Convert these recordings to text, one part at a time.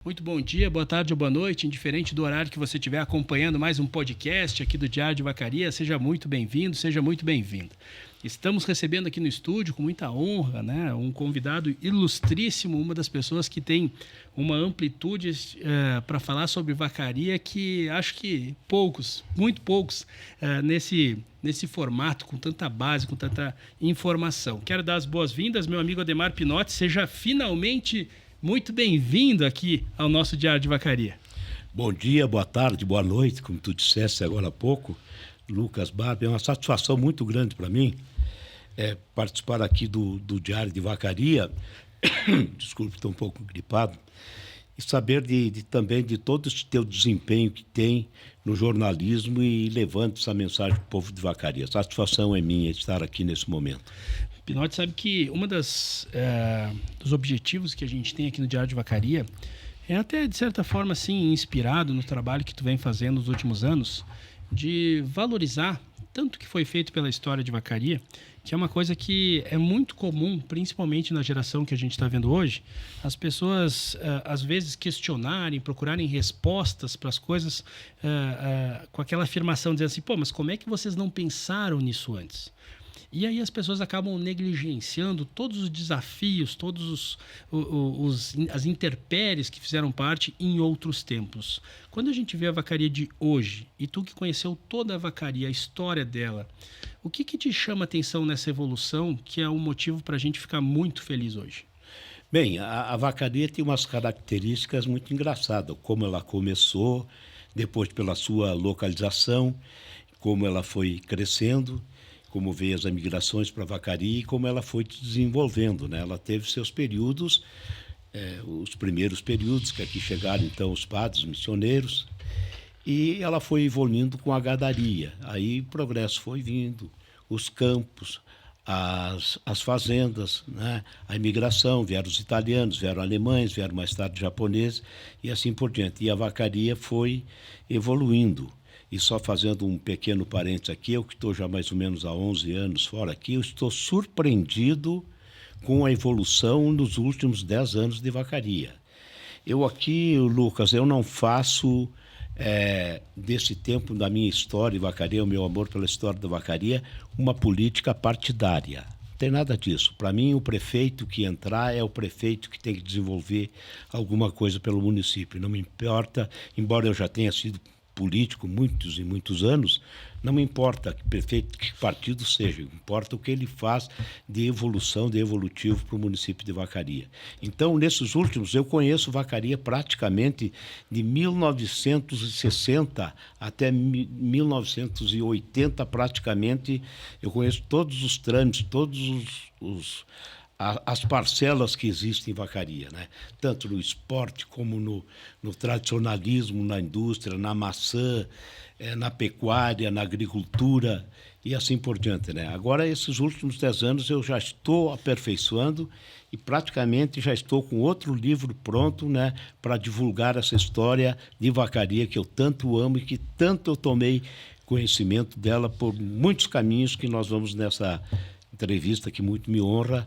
Muito bom dia, boa tarde ou boa noite, indiferente do horário que você estiver acompanhando mais um podcast aqui do Diário de Vacaria, seja muito bem-vindo, seja muito bem-vinda. Estamos recebendo aqui no estúdio, com muita honra, né, um convidado ilustríssimo, uma das pessoas que tem uma amplitude para falar sobre vacaria que acho que poucos, muito poucos, nesse formato, com tanta base, com tanta informação. Quero dar as boas-vindas, meu amigo Ademar Pinotti, seja finalmente muito bem-vindo aqui ao nosso Diário de Vacaria. Bom dia, boa tarde, boa noite, como tu disseste agora há pouco, Lucas Barba. É uma satisfação muito grande para mim participar aqui do Diário de Vacaria. Desculpe, estou um pouco gripado. E saber também de todo esse teu desempenho que tem no jornalismo e levando essa mensagem para o povo de Vacaria. A satisfação é minha estar aqui nesse momento. Pinotti, sabe que uma dos objetivos que a gente tem aqui no Diário de Vacaria é até, de certa forma, assim, inspirado no trabalho que tu vem fazendo nos últimos anos, de valorizar tanto que foi feito pela história de Vacaria, que é uma coisa que é muito comum, principalmente na geração que a gente está vendo hoje, as pessoas, às vezes, questionarem, procurarem respostas para as coisas com aquela afirmação, dizendo assim, pô, mas como é que vocês não pensaram nisso antes? E aí as pessoas acabam negligenciando todos os desafios, as intempéries que fizeram parte em outros tempos. Quando a gente vê a vacaria de hoje, e tu que conheceu toda a vacaria, a história dela, o que te chama a atenção nessa evolução que é um motivo para a gente ficar muito feliz hoje? Bem, a vacaria tem umas características muito engraçadas, como ela começou, depois pela sua localização, como ela foi crescendo, como veio as migrações para Vacaria e como ela foi se desenvolvendo, né? Ela teve seus períodos, os primeiros períodos, que aqui chegaram então os padres, os missioneiros, e ela foi evoluindo com a gadaria. Aí o progresso foi vindo, os campos, as fazendas, né? A imigração, vieram os italianos, vieram alemães, vieram mais tarde japoneses e assim por diante. E a Vacaria foi evoluindo. E só fazendo um pequeno parênteses aqui, eu que estou já mais ou menos há 11 anos fora aqui, eu estou surpreendido com a evolução nos últimos 10 anos de Vacaria. Eu aqui, Lucas, eu não faço desse tempo da minha história de Vacaria, o meu amor pela história da Vacaria, uma política partidária. Não tem nada disso. Para mim, o prefeito que entrar é o prefeito que tem que desenvolver alguma coisa pelo município. Não me importa, embora eu já tenha sido político muitos e muitos anos, não me importa que prefeito, que partido seja, importa o que ele faz de evolução, de evolutivo para o município de Vacaria. Então, nesses últimos, eu conheço Vacaria praticamente de 1960 até 1980, praticamente, eu conheço todos os trâmites, as parcelas que existem em Vacaria, né? Tanto no esporte como no tradicionalismo, na indústria, na maçã, na pecuária, na agricultura e assim por diante, né? Agora, esses últimos 10 anos eu já estou aperfeiçoando e praticamente já estou com outro livro pronto, né, para divulgar essa história de Vacaria que eu tanto amo e que tanto eu tomei conhecimento dela por muitos caminhos que nós vamos nessa entrevista que muito me honra,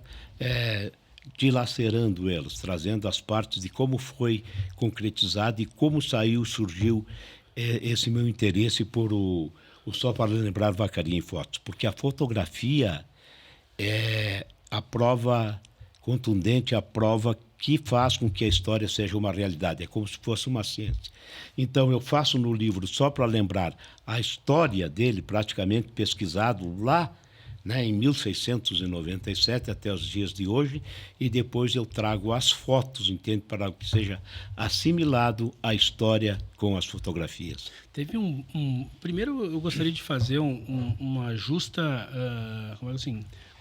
dilacerando elas, trazendo as partes de como foi concretizado e como surgiu esse meu interesse por o Só para Lembrar Vacaria em Fotos, porque a fotografia é a prova contundente, a prova que faz com que a história seja uma realidade, é como se fosse uma ciência. Então eu faço no livro Só para Lembrar a história dele, praticamente pesquisado lá, né, em 1697 até os dias de hoje, e depois eu trago as fotos, entende, para que seja assimilado a história com as fotografias. Teve primeiro eu gostaria de fazer uma justa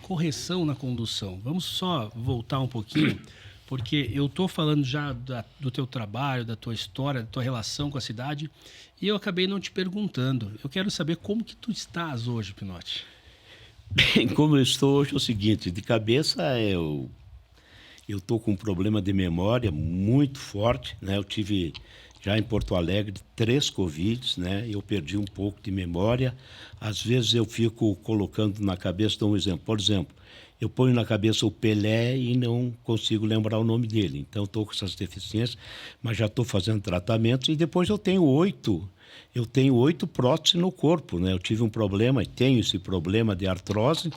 correção na condução. Vamos só voltar um pouquinho, porque eu estou falando já do teu trabalho, da tua história, da tua relação com a cidade, e eu acabei não te perguntando. Eu quero saber como que tu estás hoje, Pinotti. Bem, como eu estou hoje é o seguinte, de cabeça eu estou com um problema de memória muito forte, né? Eu tive já em Porto Alegre 3 Covids, né? Eu perdi um pouco de memória. Às vezes eu fico colocando na cabeça, dou um exemplo. Por exemplo, eu ponho na cabeça o Pelé e não consigo lembrar o nome dele. Então, estou com essas deficiências, mas já estou fazendo tratamentos. E depois eu tenho 8 próteses no corpo, né? Eu tive um problema, e tenho esse problema de artrose.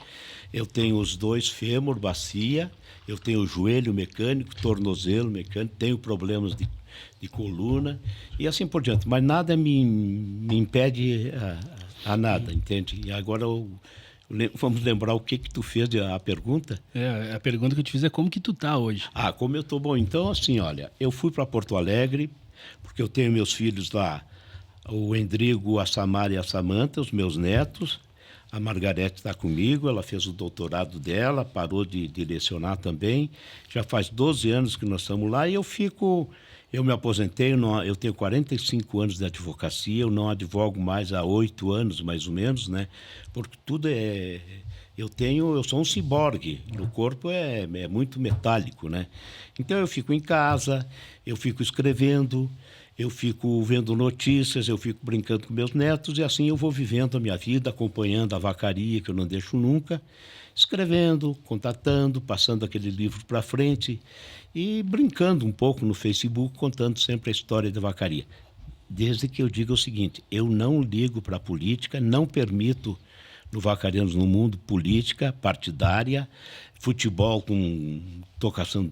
Eu tenho os 2 fêmur, bacia, eu tenho o joelho mecânico, tornozelo mecânico, tenho problemas de coluna e assim por diante. Mas nada me impede a nada, entende? E agora vamos lembrar o que tu fez, a pergunta? A pergunta que eu te fiz é como que tu tá hoje? Como eu tô bom. Então, assim, olha, eu fui para Porto Alegre, porque eu tenho meus filhos lá, o Endrigo, a Samara e a Samanta, os meus netos. A Margarete está comigo, ela fez o doutorado dela, parou de lecionar também. Já faz 12 anos que nós estamos lá e eu me aposentei, eu tenho 45 anos de advocacia, eu não advogo mais há 8 anos, mais ou menos, né? Porque tudo eu sou um ciborgue, o corpo é muito metálico, né? Então eu fico em casa, eu fico escrevendo, eu fico vendo notícias, eu fico brincando com meus netos e assim eu vou vivendo a minha vida, acompanhando a vacaria, que eu não deixo nunca, escrevendo, contatando, passando aquele livro para frente e brincando um pouco no Facebook, contando sempre a história da vacaria. Desde que eu diga o seguinte, eu não ligo para a política, não permito no Vacarianos no Mundo política partidária, futebol com tocação,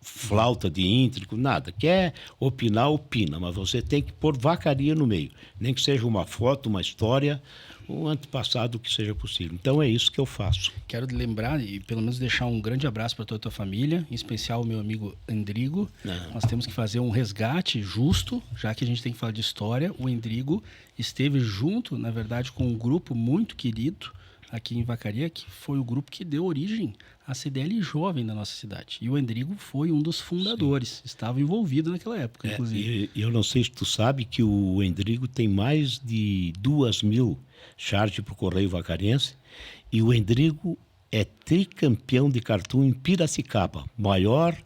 flauta de íntrico, nada. Quer opinar, opina, mas você tem que pôr vacaria no meio. Nem que seja uma foto, uma história, um antepassado, que seja possível. Então é isso que eu faço. Quero lembrar e pelo menos deixar um grande abraço para toda a tua família, em especial o meu amigo Endrigo. Nós temos que fazer um resgate justo, já que a gente tem que falar de história. O Endrigo esteve junto, na verdade, com um grupo muito querido aqui em Vacaria, que foi o grupo que deu origem à CDL Jovem da nossa cidade. E o Endrigo foi um dos fundadores, sim, estava envolvido naquela época, inclusive. E eu não sei se tu sabe que o Endrigo tem mais de 2.000 charges para o Correio Vacariense, e o Endrigo é tricampeão de cartoon em Piracicaba, maior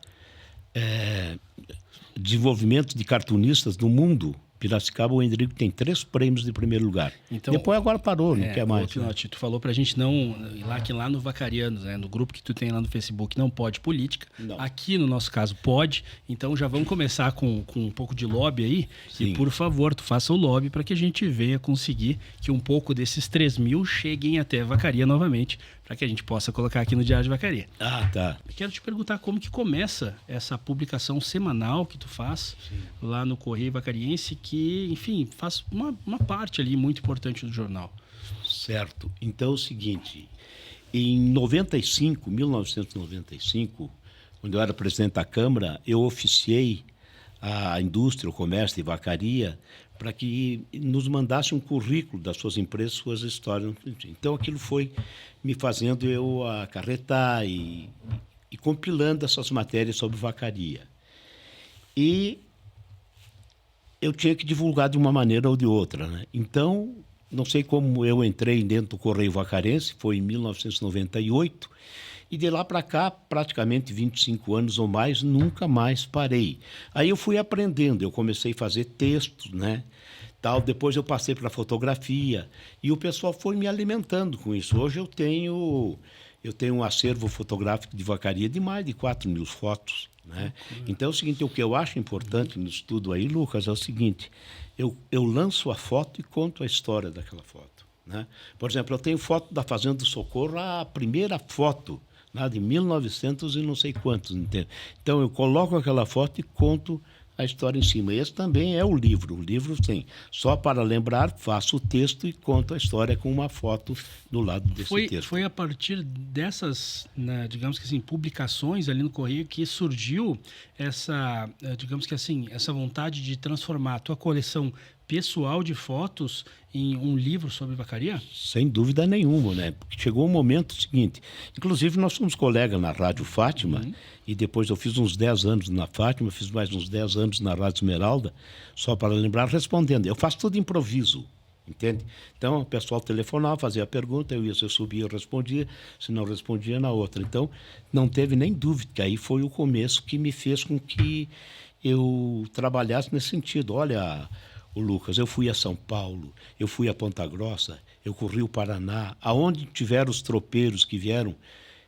desenvolvimento de cartunistas do mundo. Piracicaba, o Endrigo tem 3 prêmios de primeiro lugar. Então, depois agora parou, não quer mais. Pinotti, tu falou pra gente não que lá no Vacarianos, né, no grupo que tu tem lá no Facebook, não pode política. Não. Aqui no nosso caso pode. Então já vamos começar com um pouco de lobby aí. Sim. E por favor, tu faça o lobby para que a gente venha conseguir que um pouco desses 3.000 cheguem até Vacaria novamente, para que a gente possa colocar aqui no Diário de Vacaria. Tá. Eu quero te perguntar como que começa essa publicação semanal que tu faz, sim, lá no Correio Vacariense, que, enfim, faz uma parte ali muito importante do jornal. Certo. Então é o seguinte, em 1995, quando eu era presidente da Câmara, eu oficiei a indústria, o comércio de Vacaria, para que nos mandasse um currículo das suas empresas, suas histórias. Então aquilo foi me fazendo eu acarretar e compilando essas matérias sobre Vacaria. E eu tinha que divulgar de uma maneira ou de outra, né? Então, não sei como eu entrei dentro do Correio Vacarense, foi em 1998, e de lá para cá, praticamente 25 anos ou mais, nunca mais parei. Aí eu fui aprendendo, eu comecei a fazer textos, né? Depois eu passei para fotografia e o pessoal foi me alimentando com isso. Hoje eu tenho um acervo fotográfico de Vacaria de mais de 4.000 fotos, né? Então é o seguinte, o que eu acho importante no estudo aí, Lucas, é o seguinte, eu lanço a foto e conto a história daquela foto, né? Por exemplo, eu tenho foto da Fazenda do Socorro, a primeira foto, né, de 1900 e não sei quantos, entende? Então eu coloco aquela foto e conto a história em cima. Esse também é o livro. O livro, sim. Só para lembrar, faço o texto e conto a história com uma foto do lado desse texto. Foi a partir dessas, né, digamos que assim, publicações ali no Correio que surgiu essa, digamos que assim, essa vontade de transformar a tua coleção pessoal de fotos em um livro sobre Vacaria? Sem dúvida nenhuma, né? Porque chegou um momento seguinte, inclusive nós somos colegas na Rádio Fátima, e depois eu fiz uns 10 anos na Fátima, fiz mais uns 10 anos na Rádio Esmeralda, só para lembrar, respondendo. Eu faço tudo improviso, entende? Então o pessoal telefonava, fazia a pergunta, eu subia, eu respondia, se não respondia, na outra. Então não teve nem dúvida, que aí foi o começo que me fez com que eu trabalhasse nesse sentido. Olha, o Lucas, eu fui a São Paulo, eu fui a Ponta Grossa, eu corri o Paraná, aonde tiveram os tropeiros que vieram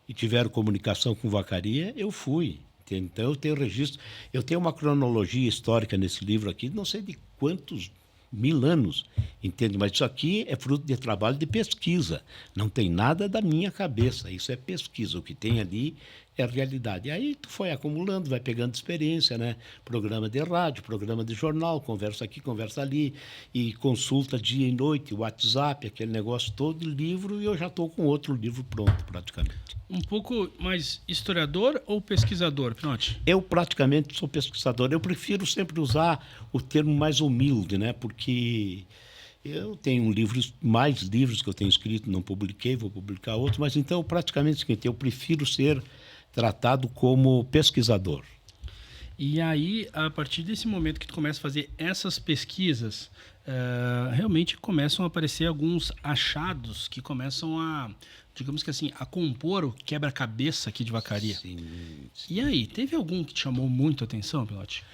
e tiveram comunicação com Vacaria, eu fui. Entende? Então, eu tenho registro, eu tenho uma cronologia histórica nesse livro aqui, não sei de quantos 1000 anos, entende? Mas isso aqui é fruto de trabalho de pesquisa, não tem nada da minha cabeça, isso é pesquisa, o que tem ali é a realidade. E aí tu foi acumulando, vai pegando experiência, né? Programa de rádio, programa de jornal, conversa aqui, conversa ali, e consulta dia e noite, WhatsApp, aquele negócio todo, livro, e eu já estou com outro livro pronto, praticamente. Um pouco mais historiador ou pesquisador, Pinotti? Eu praticamente sou pesquisador. Eu prefiro sempre usar o termo mais humilde, né? Porque eu tenho mais livros que eu tenho escrito, não publiquei, vou publicar outros, mas então praticamente é o seguinte, eu prefiro ser tratado como pesquisador. E aí, a partir desse momento que tu começa a fazer essas pesquisas, realmente começam a aparecer alguns achados que começam a, digamos que assim, a compor o quebra-cabeça aqui de Vacaria. Sim. E aí, teve algum que te chamou muito a atenção, Pinotti?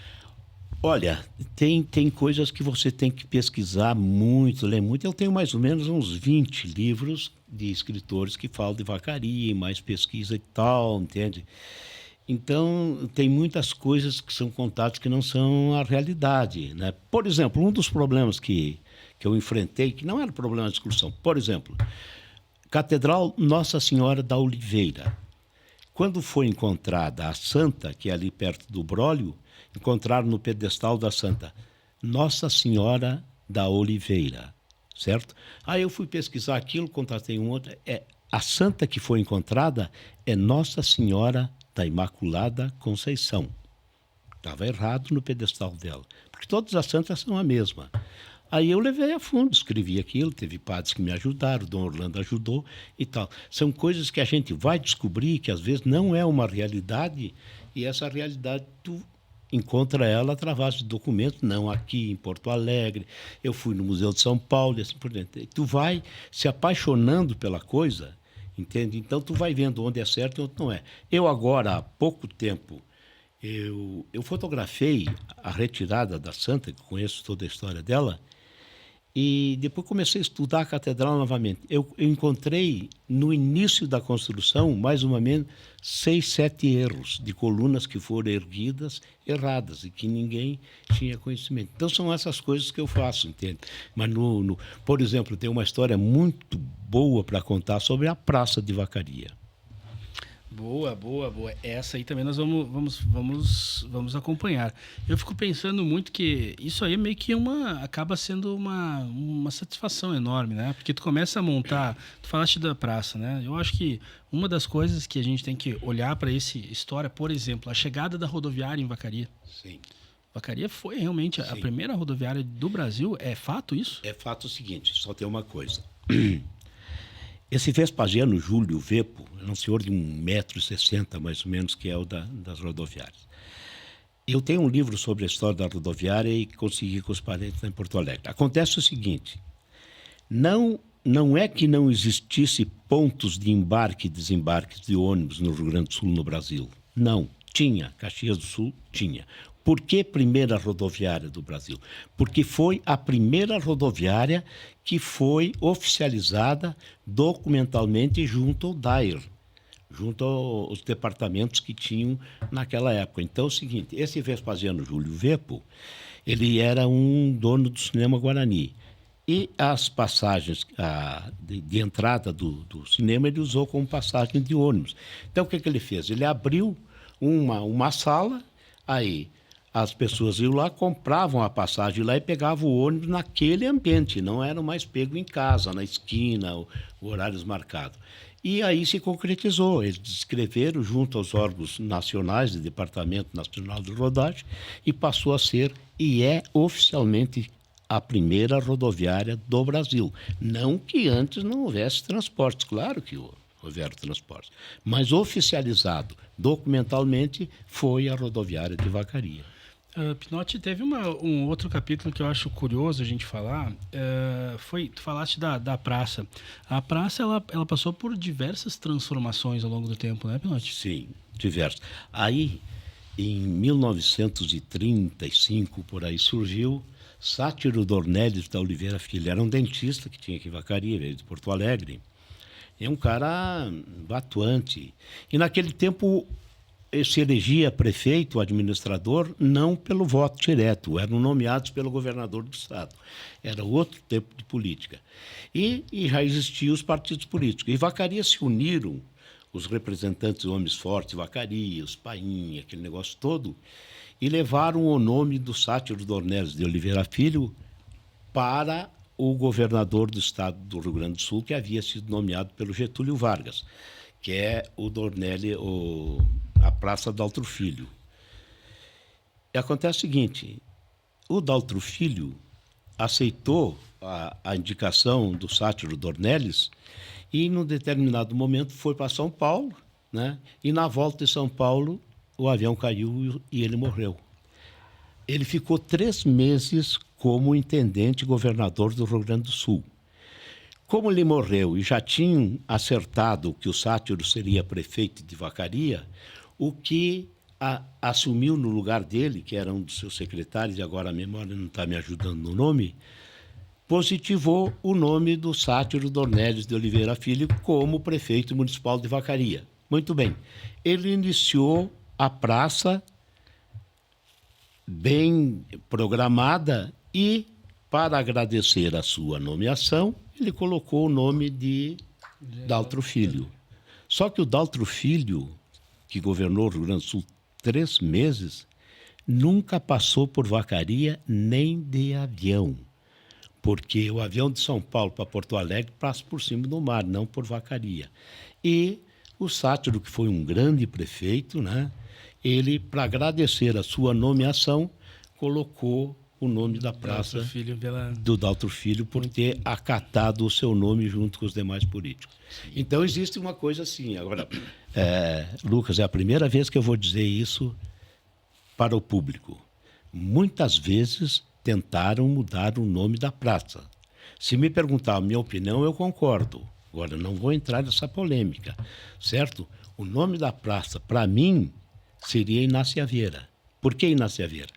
Olha, tem coisas que você tem que pesquisar muito, ler muito. Eu tenho mais ou menos uns 20 livros de escritores que falam de Vacaria, mais pesquisa e tal, entende? Então, tem muitas coisas que são contadas que não são a realidade, né? Por exemplo, um dos problemas que eu enfrentei, que não era problema de excursão, por exemplo, Catedral Nossa Senhora da Oliveira. Quando foi encontrada a Santa, que é ali perto do Brólio, encontraram no pedestal da Santa Nossa Senhora da Oliveira, certo? Aí eu fui pesquisar aquilo, contatei um outro. A Santa que foi encontrada é Nossa Senhora da Imaculada Conceição. Estava errado no pedestal dela, porque todas as santas são a mesma. Aí eu levei a fundo, escrevi aquilo, teve padres que me ajudaram, o Dom Orlando ajudou e tal. São coisas que a gente vai descobrir que às vezes não é uma realidade, e essa realidade tu encontra ela através de documentos, não aqui em Porto Alegre. Eu fui no Museu de São Paulo e assim por diante. Tu vai se apaixonando pela coisa, entende? Então tu vai vendo onde é certo e onde não é. Eu agora, há pouco tempo, eu fotografei a retirada da Santa, que conheço toda a história dela, e depois comecei a estudar a catedral novamente. Eu encontrei, no início da construção, mais ou menos 6, 7 erros de colunas que foram erguidas erradas e que ninguém tinha conhecimento. Então, são essas coisas que eu faço, entende? Mas, por exemplo, tem uma história muito boa para contar sobre a Praça de Vacaria. Boa, boa, boa. Essa aí também nós vamos acompanhar. Eu fico pensando muito que isso aí é meio que acaba sendo uma satisfação enorme, né? Porque tu começa a montar, tu falaste da praça, né? Eu acho que uma das coisas que a gente tem que olhar para essa história, por exemplo, a chegada da rodoviária em Vacaria. Sim. Vacaria foi realmente a primeira rodoviária do Brasil. É fato isso? É fato o seguinte, só tem uma coisa. Esse Vespasiano Júlio Vepo é um senhor de 1,60 m, mais ou menos, que é o das rodoviárias. Eu tenho um livro sobre a história da rodoviária e consegui com os parentes em Porto Alegre. Acontece o seguinte, não é que não existisse pontos de embarque e desembarque de ônibus no Rio Grande do Sul, no Brasil. Não, tinha. Caxias do Sul tinha. Por que primeira rodoviária do Brasil? Porque foi a primeira rodoviária que foi oficializada documentalmente junto ao DAIR, junto aos departamentos que tinham naquela época. Então é o seguinte, esse Vespasiano Júlio Vepo, ele era um dono do cinema Guarani. E as passagens de entrada do cinema ele usou como passagem de ônibus. Então o que ele fez? Ele abriu uma sala, aí as pessoas iam lá, compravam a passagem lá e pegavam o ônibus naquele ambiente, não era mais pego em casa, na esquina, horários marcados. E aí se concretizou, eles escreveram junto aos órgãos nacionais, do Departamento Nacional de Rodagem, e passou a ser, e é oficialmente, a primeira rodoviária do Brasil. Não que antes não houvesse transportes, claro que houveram transportes, mas oficializado documentalmente foi a rodoviária de Vacaria. Pinotti, teve um outro capítulo que eu acho curioso a gente falar, tu falaste da praça. A praça, ela passou por diversas transformações ao longo do tempo, né, Pinotti? Sim, diversas. Aí, em 1935, por aí, surgiu Sátiro Dornelles da Oliveira Filho. Era um dentista que tinha aqui em Vacaria, veio de Porto Alegre. É um cara atuante. E naquele tempo se elegia prefeito, administrador, não pelo voto direto, eram nomeados pelo governador do estado. Era outro tempo de política. E já existiam os partidos políticos. E Vacaria se uniram, os representantes homens fortes, Vacaria, os Paim, aquele negócio todo, e levaram o nome do Sátiro Dornelles de Oliveira Filho para o governador do estado do Rio Grande do Sul, que havia sido nomeado pelo Getúlio Vargas, que é o Dornelles, a Praça Daltro Filho. E acontece o seguinte, o Daltro Filho aceitou a indicação do Sátiro Dornelles e, num determinado momento, foi para São Paulo, né? E, na volta de São Paulo, o avião caiu e ele morreu. Ele ficou 3 meses como intendente governador do Rio Grande do Sul. Como ele morreu e já tinham acertado que o Sátiro seria prefeito de Vacaria, o que assumiu no lugar dele, que era um dos seus secretários, e agora a memória não está me ajudando no nome, positivou o nome do Sátiro Dornelles de Oliveira Filho como prefeito municipal de Vacaria. Muito bem. Ele iniciou a praça bem programada e, para agradecer a sua nomeação, ele colocou o nome de Daltro Filho. Só que o Daltro Filho, que governou o Rio Grande do Sul 3 meses, nunca passou por Vacaria nem de avião. Porque o avião de São Paulo para Porto Alegre passa por cima do mar, não por Vacaria. E o Sátiro, que foi um grande prefeito, né? Ele, para agradecer a sua nomeação, colocou o nome da praça do Daltro Filho por ter acatado o seu nome junto com os demais políticos. Então, existe uma coisa assim. Agora, Lucas, é a primeira vez que eu vou dizer isso para o público. Muitas vezes tentaram mudar o nome da praça. Se me perguntar a minha opinião, eu concordo. Agora, não vou entrar nessa polêmica, certo? O nome da praça, para mim, seria Inácia Vieira. Por que Inácia Vieira?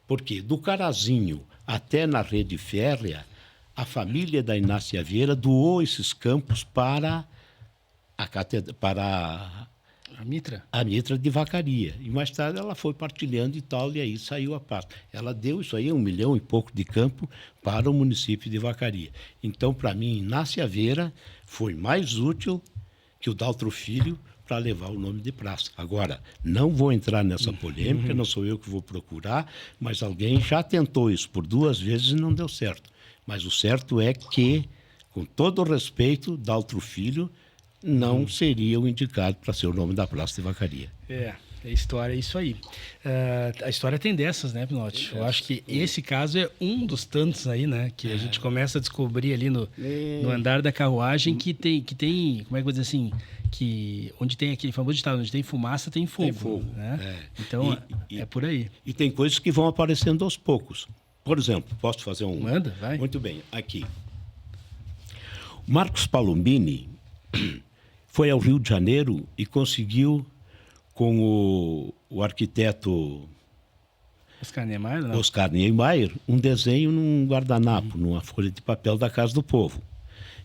Porque do Carazinho até na Rede Férrea, a família da Inácia Vieira doou esses campos para a Mitra? A Mitra de Vacaria. E mais tarde ela foi partilhando e tal, e aí saiu a pasta. Ela deu isso aí, 1 milhão e pouco de campo para o município de Vacaria. Então, para mim, Inácia Vieira foi mais útil que o Daltro Filho para levar o nome de praça. Agora, não vou entrar nessa polêmica, não sou eu que vou procurar, mas alguém já tentou isso por 2 vezes e não deu certo. Mas o certo é que, com todo o respeito, Daltro Filho não seria o indicado para ser o nome da praça de Vacaria. A história é isso aí. A história tem dessas, né, Pinotti? Eu acho que esse caso é um dos tantos aí, né? Que a gente começa a descobrir ali no andar da carruagem que tem, como é que eu vou dizer assim, que onde tem aquele famoso ditado, onde tem fumaça, tem fogo. Tem fogo. Né? Então, é por aí. E tem coisas que vão aparecendo aos poucos. Por exemplo, posso fazer um... Manda, vai. Muito bem, aqui. Marcos Palombini foi ao Rio de Janeiro e conseguiu, com o arquiteto Oscar Niemeyer, um desenho num guardanapo, numa folha de papel da Casa do Povo.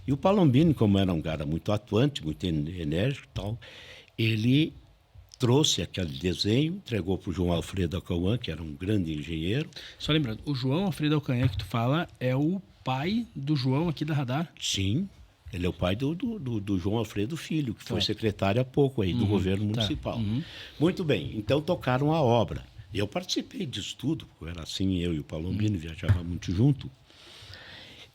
E o Palombini, como era um cara muito atuante, muito enérgico e tal, ele trouxe aquele desenho, entregou para o João Alfredo Alcauã, que era um grande engenheiro. Só lembrando, o João Alfredo Alcauã que tu fala é o pai do João aqui da Radar? Sim. Ele é o pai do João Alfredo Filho, que foi secretário há pouco aí do governo municipal. Muito bem, então tocaram a obra. Eu participei disso tudo, porque era assim, eu e o Palombini viajávamos muito junto.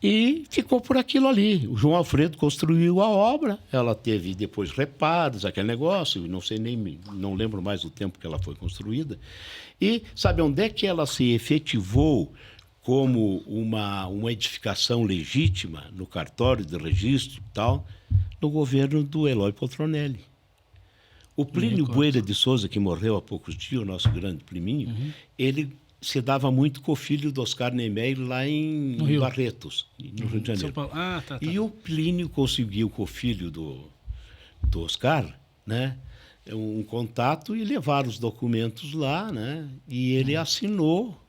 E ficou por aquilo ali. O João Alfredo construiu a obra, ela teve depois reparos, aquele negócio, não lembro mais o tempo que ela foi construída. E sabe onde é que ela se efetivou como uma edificação legítima no cartório de registro e tal, no governo do Eloy Poltronelli. O Plínio Bueira de Souza, que morreu há poucos dias, o nosso grande priminho, ele se dava muito com o filho do Oscar Niemeyer lá em Barretos, no Rio de Janeiro. Tá. E o Plínio conseguiu com o filho do Oscar, né, um contato e levaram os documentos lá, né, e ele assinou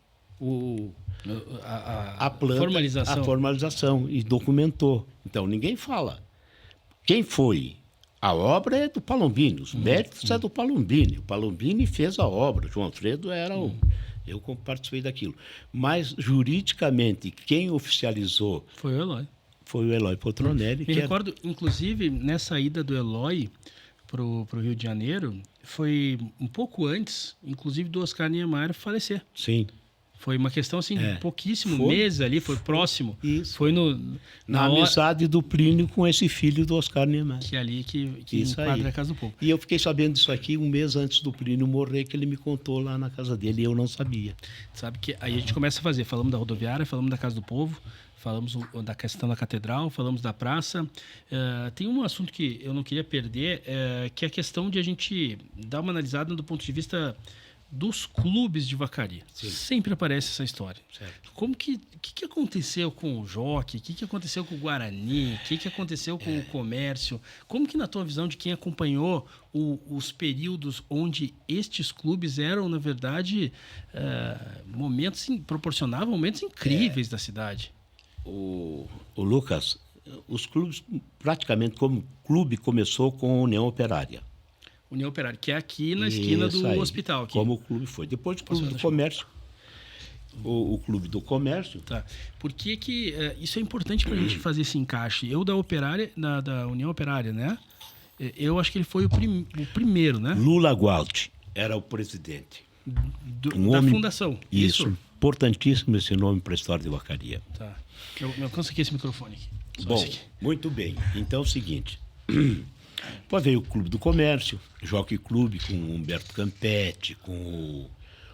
a formalização e documentou. Então, ninguém fala. quem foi? A obra é do Palombini, os méritos é do Palombini. O Palombini fez a obra, João Alfredo era o... Eu participei daquilo. Mas, juridicamente, quem oficializou... Foi o Eloy. Foi o Eloy Poltronelli. Me recordo, inclusive, nessa ida do Eloy para o Rio de Janeiro, foi um pouco antes, inclusive, do Oscar Niemeyer falecer. Sim. Foi uma questão, assim, de pouquíssimo meses ali, foi próximo. Isso. Foi na amizade do Plínio com esse filho do Oscar Niemeyer. Que é ali que enquadra a Casa do Povo. E eu fiquei sabendo disso aqui um mês antes do Plínio morrer, que ele me contou lá na casa dele, e eu não sabia. Sabe que aí a gente começa a fazer, falamos da rodoviária, falamos da Casa do Povo, falamos da questão da catedral, falamos da praça. Tem um assunto que eu não queria perder, que é a questão de a gente dar uma analisada do ponto de vista dos clubes de vacaria. Sim. Sempre aparece essa história. Certo. Como que aconteceu com o Jockey? O que aconteceu com o Guarani? O que aconteceu com o Comércio? Como que, na tua visão de quem acompanhou os períodos onde estes clubes eram, na verdade, proporcionavam momentos incríveis da cidade? O Lucas, os clubes, praticamente como clube, começou com a União Operária. União Operária, que é aqui na esquina do hospital. Aqui. Como o clube foi. Depois o Clube do Comércio. O Clube do Comércio. Tá. Por que isso é importante para a gente fazer esse encaixe? Eu da Operária, da União Operária, né? Eu acho que ele foi o primeiro, né? Lula Gualdi era o presidente. Da fundação. Isso. Importantíssimo esse nome para a história de vacaria. Tá. Eu alcanço aqui esse microfone. Aqui. Bom, muito bem. Então é o seguinte... Depois veio o Clube do Comércio, Jockey Clube com o Humberto Campetti, com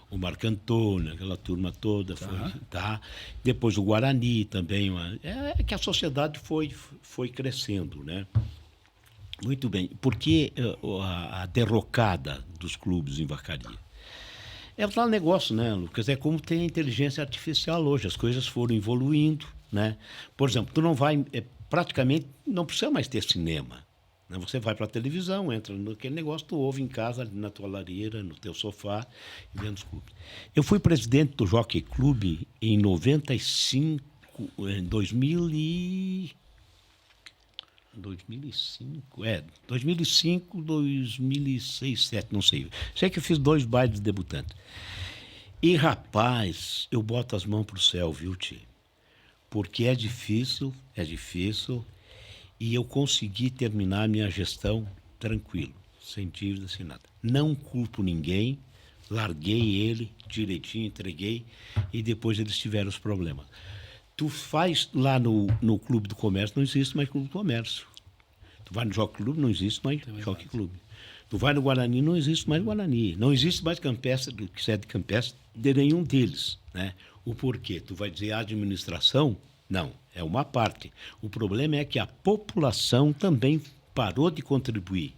o Marco Antônio, aquela turma toda. Tá. Depois o Guarani também. É que a sociedade foi crescendo, né? Muito bem. Por que a derrocada dos clubes em vacaria? É tal negócio, né, Lucas? É como tem a inteligência artificial hoje. As coisas foram evoluindo, né? Por exemplo, tu não vai... praticamente não precisa mais ter cinema. Você vai para a televisão, entra naquele negócio, tu ouve em casa, ali na tua lareira, no teu sofá, vendo os clubes. Eu fui presidente do Jockey Club em 95, em 2005, 2005, 2006, 2007, não sei. Sei que eu fiz 2 bailes de debutante. E, rapaz, eu boto as mãos pro céu, viu, tio? Porque é difícil, e eu consegui terminar a minha gestão tranquilo, sem dívida, sem nada. Não culpo ninguém, larguei ele direitinho, entreguei, e depois eles tiveram os problemas. Tu faz lá no Clube do Comércio, não existe mais Clube do Comércio. Tu vai no Jockey Clube, não existe mais Jockey Clube. Tu vai no Guarani, não existe mais Guarani. Não existe mais campestre, que é de campestre, de nenhum deles, né? O porquê? Tu vai dizer a administração? Não, é uma parte. O problema é que a população também parou de contribuir.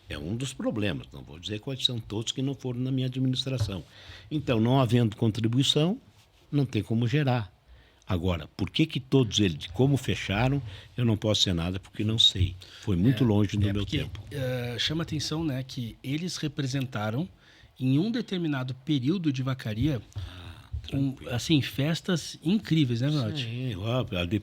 É um dos problemas. Não vou dizer quais são todos que não foram na minha administração. Então, não havendo contribuição, não tem como gerar. Agora, por que todos eles, como fecharam, eu não posso ser nada porque não sei. Foi muito longe do meu tempo. Chama atenção, né, que eles representaram, em um determinado período de vacaria, assim, festas incríveis, né, Menotti? Sim,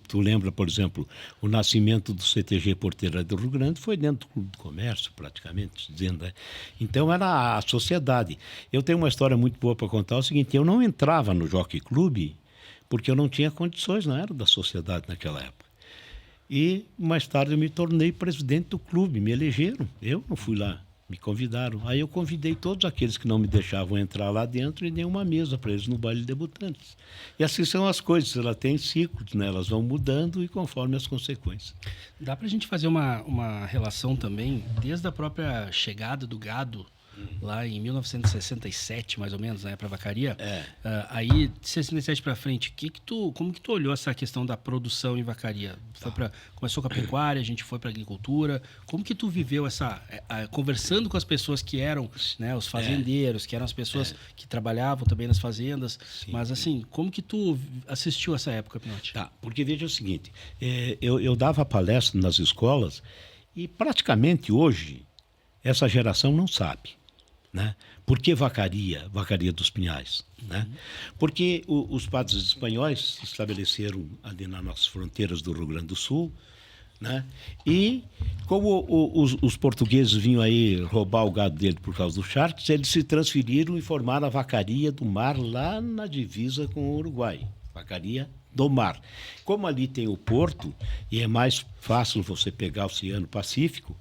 tu lembra, por exemplo, o nascimento do CTG Porteira do Rio Grande foi dentro do Clube do Comércio, praticamente, dizendo, né? Então era a sociedade. Eu tenho uma história muito boa para contar, é o seguinte, eu não entrava no Jockey Clube porque eu não tinha condições, não era da sociedade naquela época. E mais tarde eu me tornei presidente do clube, me elegeram, eu não fui lá. Me convidaram. Aí eu convidei todos aqueles que não me deixavam entrar lá dentro e dei uma mesa para eles no baile de debutantes. E assim são as coisas, ela tem ciclos, né? Elas vão mudando e conforme as consequências. Dá para a gente fazer uma relação também, desde a própria chegada do gado, lá em 1967, mais ou menos, né, para a vacaria. Aí, de 67 para frente, como que tu olhou essa questão da produção em vacaria? Começou com a pecuária, a gente foi para a agricultura. Como que tu viveu conversando com as pessoas que eram, né, os fazendeiros, que eram as pessoas que trabalhavam também nas fazendas? Sim, mas assim, como que tu assistiu essa época, Pinotti? Tá, porque veja o seguinte, eu dava palestra nas escolas e praticamente hoje essa geração não sabe. Né? Por que vacaria dos Pinhais? Né? Porque os padres espanhóis se estabeleceram ali nas nossas fronteiras do Rio Grande do Sul, né? E como os portugueses vinham aí roubar o gado dele por causa dos charques, eles se transferiram e formaram a Vacaria do Mar lá na divisa com o Uruguai. Vacaria do Mar. Como ali tem o porto e é mais fácil você pegar o Oceano Pacífico,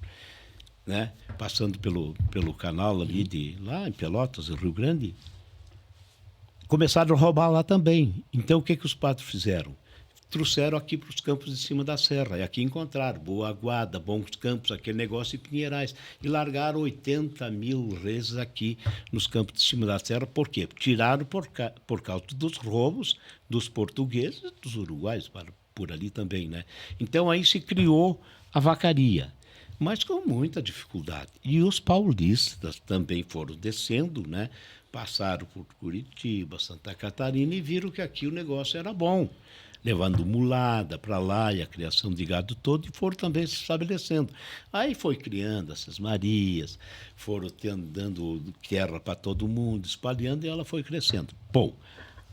né? Passando pelo canal ali lá em Pelotas, Rio Grande, começaram a roubar lá também. Então o que os padres fizeram? Trouxeram aqui para os campos de cima da serra. E aqui encontraram Boa Aguada, Bons Campos, aquele negócio em Pinheirais. E largaram 80 mil reses aqui nos campos de cima da serra. Por quê? Tiraram por causa dos roubos dos portugueses e dos uruguaios, por ali também, né? Então aí se criou a vacaria, mas com muita dificuldade. E os paulistas também foram descendo, né? Passaram por Curitiba, Santa Catarina e viram que aqui o negócio era bom, levando mulada para lá e a criação de gado todo, e foram também se estabelecendo. Aí foi criando essas Marias, foram dando terra para todo mundo, espalhando, e ela foi crescendo. Bom,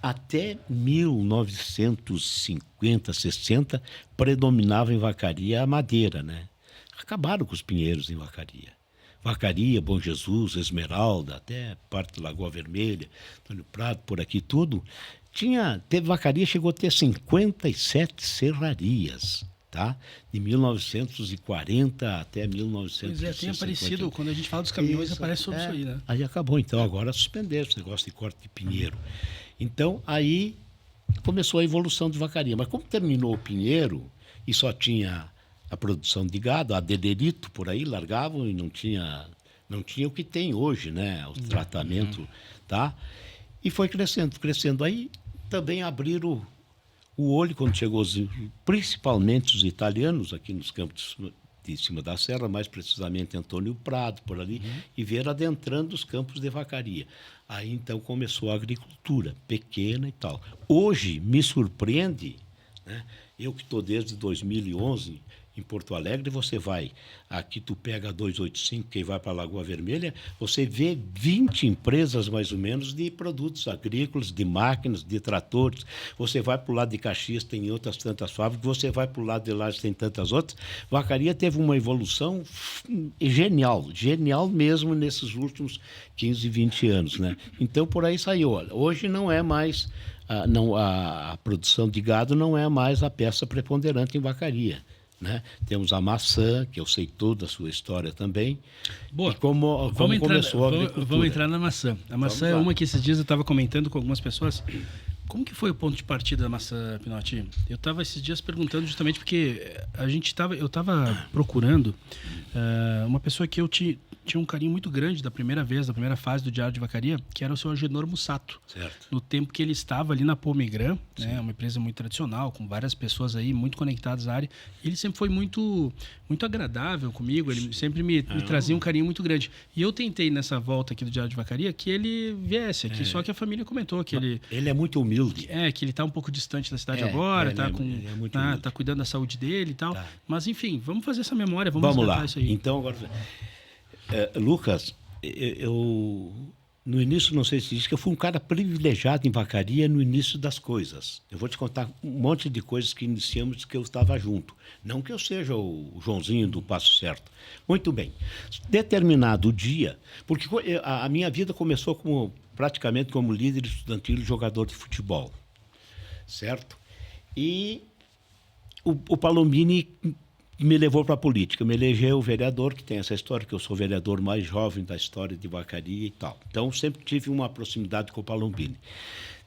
até 1950, 60, predominava em Vacaria a madeira, né? Acabaram com os pinheiros em Vacaria. Vacaria, Bom Jesus, Esmeralda, até parte da Lagoa Vermelha, Antônio Prado, por aqui tudo. Teve Vacaria, chegou a ter 57 serrarias, tá? De 1940 até 1950. Pois é, tem aparecido, quando a gente fala dos caminhões, aparece sobre isso aí, né? Aí acabou, então agora suspenderam esse negócio de corte de pinheiro. Então, aí começou a evolução de Vacaria. Mas como terminou o pinheiro e só tinha a produção de gado, a dederito por aí, largavam e não tinha o que tem hoje, né? O tratamento, tá? E foi crescendo, crescendo. Aí também abriram o olho quando chegou, principalmente os italianos, aqui nos campos de cima da serra, mais precisamente Antônio Prado, por ali, e vieram adentrando os campos de Vacaria. Aí então começou a agricultura, pequena e tal. Hoje me surpreende, né? Eu que estou desde 2011 em Porto Alegre, você vai, aqui tu pega a 285, quem vai para a Lagoa Vermelha, você vê 20 empresas mais ou menos de produtos agrícolas, de máquinas, de tratores. Você vai para o lado de Caxias, tem outras tantas fábricas, você vai para o lado de Lages, tem tantas outras. Vacaria teve uma evolução genial mesmo nesses últimos 15, 20 anos, né? Então por aí saiu. Olha, hoje não é mais, a produção de gado não é mais a peça preponderante em Vacaria, né? Temos a maçã, que eu sei toda a sua história também. Boa. E como começou a agricultura. Vamos entrar na maçã. A maçã é uma que esses dias eu estava comentando com algumas pessoas. Como que foi o ponto de partida da maçã, Pinotti? Eu estava esses dias perguntando justamente porque eu estava procurando uma pessoa que eu tinha um carinho muito grande da primeira fase do Diário de Vacaria, que era o seu Agenor Mussato. Certo. No tempo que ele estava ali na Pomegran, né, uma empresa muito tradicional, com várias pessoas aí muito conectadas à área. Ele sempre foi muito, muito agradável comigo, ele sempre me trazia um carinho muito grande. E eu tentei nessa volta aqui do Diário de Vacaria que ele viesse aqui, só que a família comentou que ele é muito humilde. Que ele está um pouco distante da cidade agora, tá cuidando da saúde dele e tal. Tá. Mas enfim, vamos fazer essa memória, vamos lá. Isso aí. Então agora, Lucas, eu no início, não sei se diz que eu fui um cara privilegiado em Vacaria no início das coisas. Eu vou te contar um monte de coisas que iniciamos que eu estava junto. Não que eu seja o Joãozinho do Passo Certo. Muito bem. Determinado dia, porque a minha vida começou praticamente como líder estudantil e jogador de futebol, certo? E o Palombini me levou para a política, me elegeu vereador, que tem essa história, que eu sou o vereador mais jovem da história de Vacaria e tal. Então, sempre tive uma proximidade com o Palombini.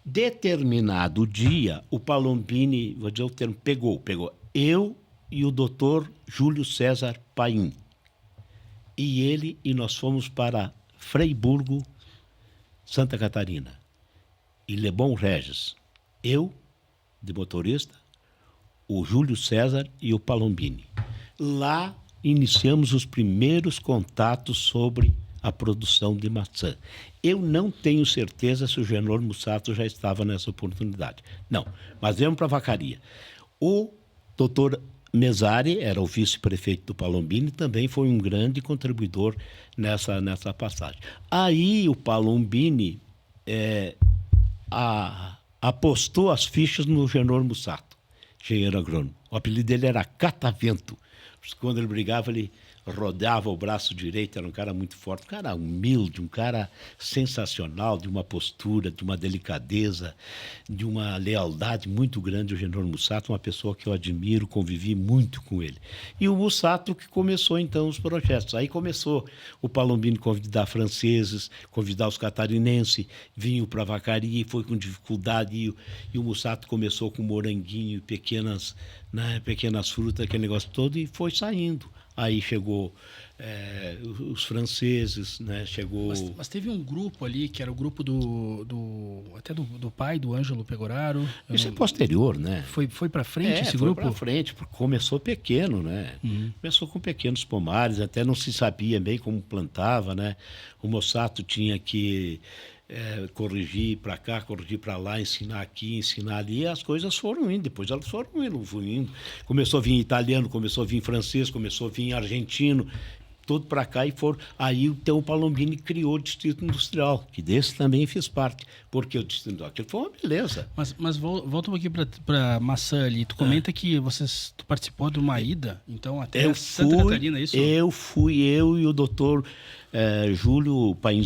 Determinado dia, o Palombini, vou dizer o termo, pegou eu e o doutor Júlio César Paim. E nós fomos para Freiburgo, Santa Catarina. E Lebon Regis. Eu, de motorista, o Júlio César e o Palombini. Lá iniciamos os primeiros contatos sobre a produção de maçã. Eu não tenho certeza se o Agenor Mussato já estava nessa oportunidade. Não, mas viemos para Vacaria. O doutor Mesari era o vice-prefeito do Palombini, também foi um grande contribuidor nessa passagem. Aí o Palombini apostou as fichas no Agenor Mussato. engenheiro agrônomo. O apelido dele era Catavento. Quando ele brigava, ele rodava o braço direito, era um cara muito forte, um cara humilde, um cara sensacional, de uma postura, de uma delicadeza, de uma lealdade muito grande, o Genor Mussato, uma pessoa que eu admiro, convivi muito com ele. E o Mussato que começou então os projetos. Aí começou o Palombini convidar franceses, convidar os catarinenses, vinham para a vacaria e foi com dificuldade, e o Mussato começou com moranguinho, pequenas frutas, aquele negócio todo, e foi saindo. Aí chegou os franceses, né? Chegou... Mas teve um grupo ali, que era o grupo do pai do Ângelo Pegoraro. Isso é posterior, né? Foi para frente esse grupo? Foi para frente, porque começou pequeno, né? Começou com pequenos pomares, até não se sabia bem como plantava, né? O Mussato tinha que corrigir para cá, corrigir para lá, ensinar aqui, ensinar ali, e as coisas foram indo, depois elas foram indo. Começou a vir italiano, começou a vir francês, começou a vir argentino, tudo para cá, e foram. Aí então, o Palombini criou o Distrito Industrial, que desse também fiz parte, porque o Distrito Industrial, aquilo foi uma beleza. Mas volta um pouquinho para maçã ali, tu comenta que tu participou de uma ida, então até Santa Catarina, isso? Eu e o doutor Júlio Paim,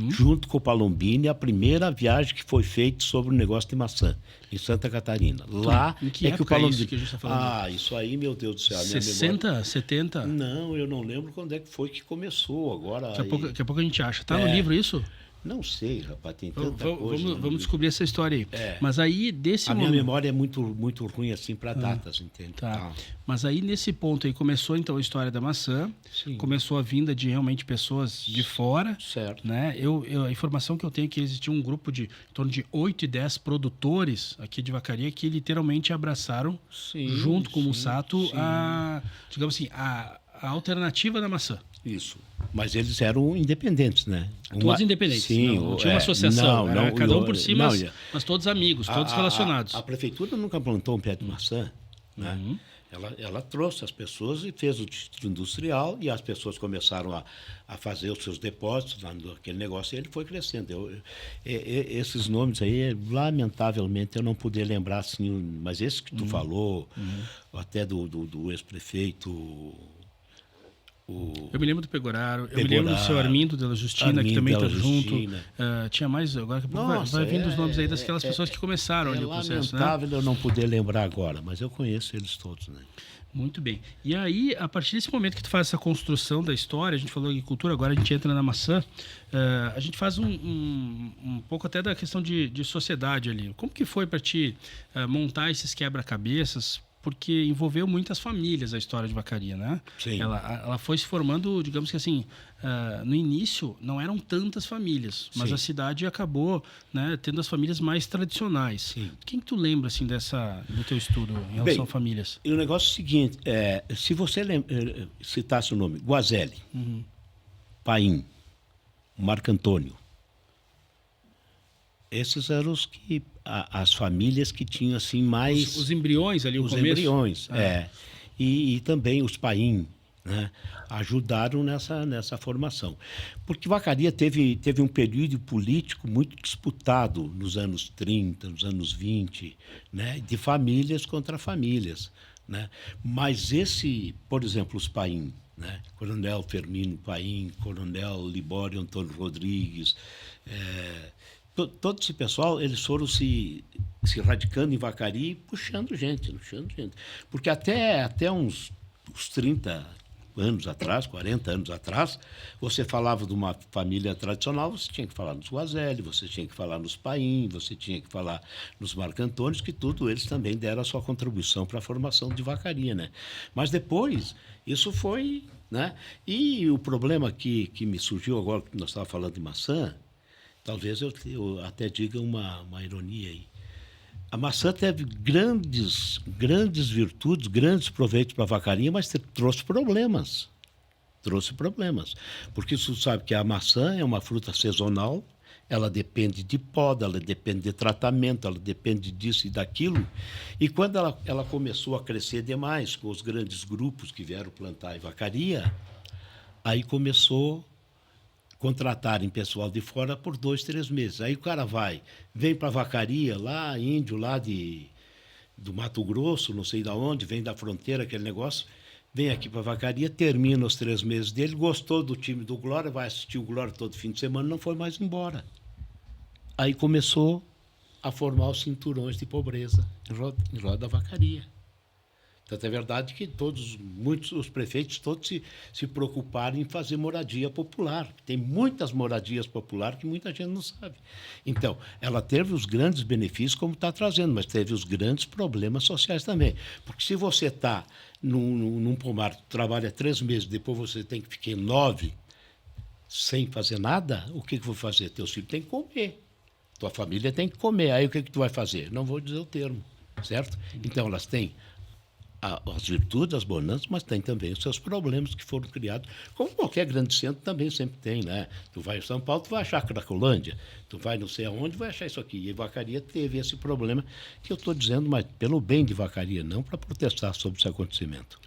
junto com o Palombini, a primeira viagem que foi feita sobre o negócio de maçã, em Santa Catarina. Lá em que que o Palombini... que a gente tá falando? Isso aí, meu Deus do céu. 60, 70? Não, eu não lembro quando é que foi que começou. Agora. Daqui a pouco a gente acha. Tá no livro isso? Não sei, rapaz, tem tanta coisa. Vamos descobrir essa história aí. Mas aí, a minha memória é muito, muito ruim assim para datas, entende? Tá. Mas aí, nesse ponto aí, começou então a história da maçã. Sim. Começou a vinda de realmente pessoas de fora. Certo. Né? A informação que eu tenho é que existia um grupo de em torno de 8 e 10 produtores aqui de vacaria que literalmente abraçaram, junto com o Mussato, digamos assim, a alternativa da maçã. Isso. Mas eles eram independentes, né? Todos independentes. Sim. Não tinha uma associação. Não, cada um por si, mas todos amigos, todos relacionados. A prefeitura nunca plantou um pé de maçã, né? Ela trouxe as pessoas e fez o distrito industrial, e as pessoas começaram a fazer os seus depósitos naquele negócio, e ele foi crescendo. Esses nomes aí, lamentavelmente, eu não puder lembrar, assim, mas esse que tu falou, até do ex-prefeito... Eu me lembro do Pegoraro, eu me lembro do seu Armindo Della Justina, que também está junto. Tinha mais, agora que vai vindo os nomes aí daquelas pessoas que começaram ali o processo. É lamentável eu não poder lembrar agora, mas eu conheço eles todos, né? Muito bem. E aí, a partir desse momento que tu faz essa construção da história, a gente falou de agricultura, agora a gente entra na maçã, a gente faz um pouco até da questão de sociedade ali. Como que foi para ti montar esses quebra-cabeças? Porque envolveu muitas famílias a história de vacaria, né? Sim. Ela foi se formando, digamos que assim, no início não eram tantas famílias, mas a cidade acabou, né, tendo as famílias mais tradicionais. Sim. Quem que tu lembra assim do teu estudo em relação a famílias? E o negócio é o seguinte, se você citasse o nome, Guazelli, Paim, Marco Antônio, esses eram as famílias que tinham assim mais... Os embriões ali, os começo. Os embriões, E também os Paim, né, ajudaram nessa formação. Porque Vacaria teve um período político muito disputado nos anos 30, nos anos 20, né, de famílias contra famílias, né? Mas por exemplo, os Paim, né, Coronel Firmino Paim, Coronel Libório Antônio Rodrigues... todo esse pessoal, eles foram se radicando em Vacaria e puxando gente. Porque até uns 30 anos atrás, 40 anos atrás, você falava de uma família tradicional, você tinha que falar nos Guazelli, você tinha que falar nos Paim, você tinha que falar nos Marco Antônios, que tudo eles também deram a sua contribuição para a formação de Vacaria, né? Mas depois, isso foi... né? E o problema que me surgiu agora, que nós estávamos falando de maçã, talvez eu até diga uma ironia aí. A maçã teve grandes virtudes, grandes proveitos para a vacaria, mas trouxe problemas. Porque você sabe que a maçã é uma fruta sazonal, ela depende de poda, ela depende de tratamento, ela depende disso e daquilo. E quando ela começou a crescer demais, com os grandes grupos que vieram plantar em vacaria, aí começou... contratarem pessoal de fora por 2, 3 meses. Aí o cara vem para a vacaria, lá, índio, lá de do Mato Grosso, não sei de onde, vem da fronteira, aquele negócio, vem aqui para a Vacaria, termina os 3 meses dele, gostou do time do Glória, vai assistir o Glória todo fim de semana, não foi mais embora. Aí começou a formar os cinturões de pobreza em Roda da Vacaria. Tanto é verdade que muitos os prefeitos todos se preocuparam em fazer moradia popular. Tem muitas moradias populares que muita gente não sabe. Então, ela teve os grandes benefícios como está trazendo, mas teve os grandes problemas sociais também. Porque se você está num pomar, trabalha 3 meses, depois você tem que ficar 9 sem fazer nada, o que vou fazer? Teus filhos têm que comer. Tua família tem que comer. Aí o que tu vai fazer? Não vou dizer o termo, certo? Então, elas têm as virtudes, as bonanças, mas tem também os seus problemas que foram criados, como qualquer grande centro também sempre tem, né? Tu vai em São Paulo, tu vai achar Cracolândia, tu vai não sei aonde, vai achar isso aqui. E Vacaria teve esse problema que eu estou dizendo, mas pelo bem de Vacaria, não para protestar sobre esse acontecimento.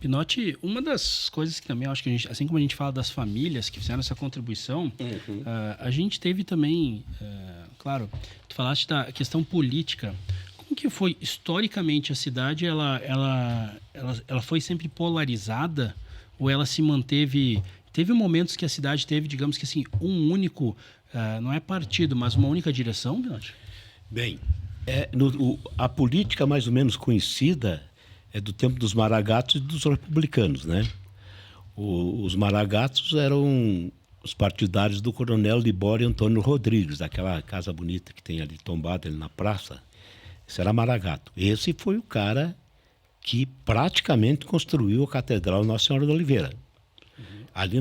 Pinotti, uma das coisas que também eu acho que a gente, assim como a gente fala das famílias que fizeram essa contribuição, a gente teve também, claro, tu falaste da questão política. Como que foi historicamente a cidade? Ela foi sempre polarizada ou ela se manteve? Teve momentos que a cidade teve, digamos que assim, um único, não é partido, mas uma única direção, Pinotti? Bem, a política mais ou menos conhecida é do tempo dos Maragatos e dos republicanos, né? Os Maragatos eram os partidários do coronel Libório Antônio Rodrigues, daquela casa bonita que tem ali tombada ali na praça. Esse era Maragato. Esse foi o cara que praticamente construiu a Catedral Nossa Senhora da Oliveira. Ali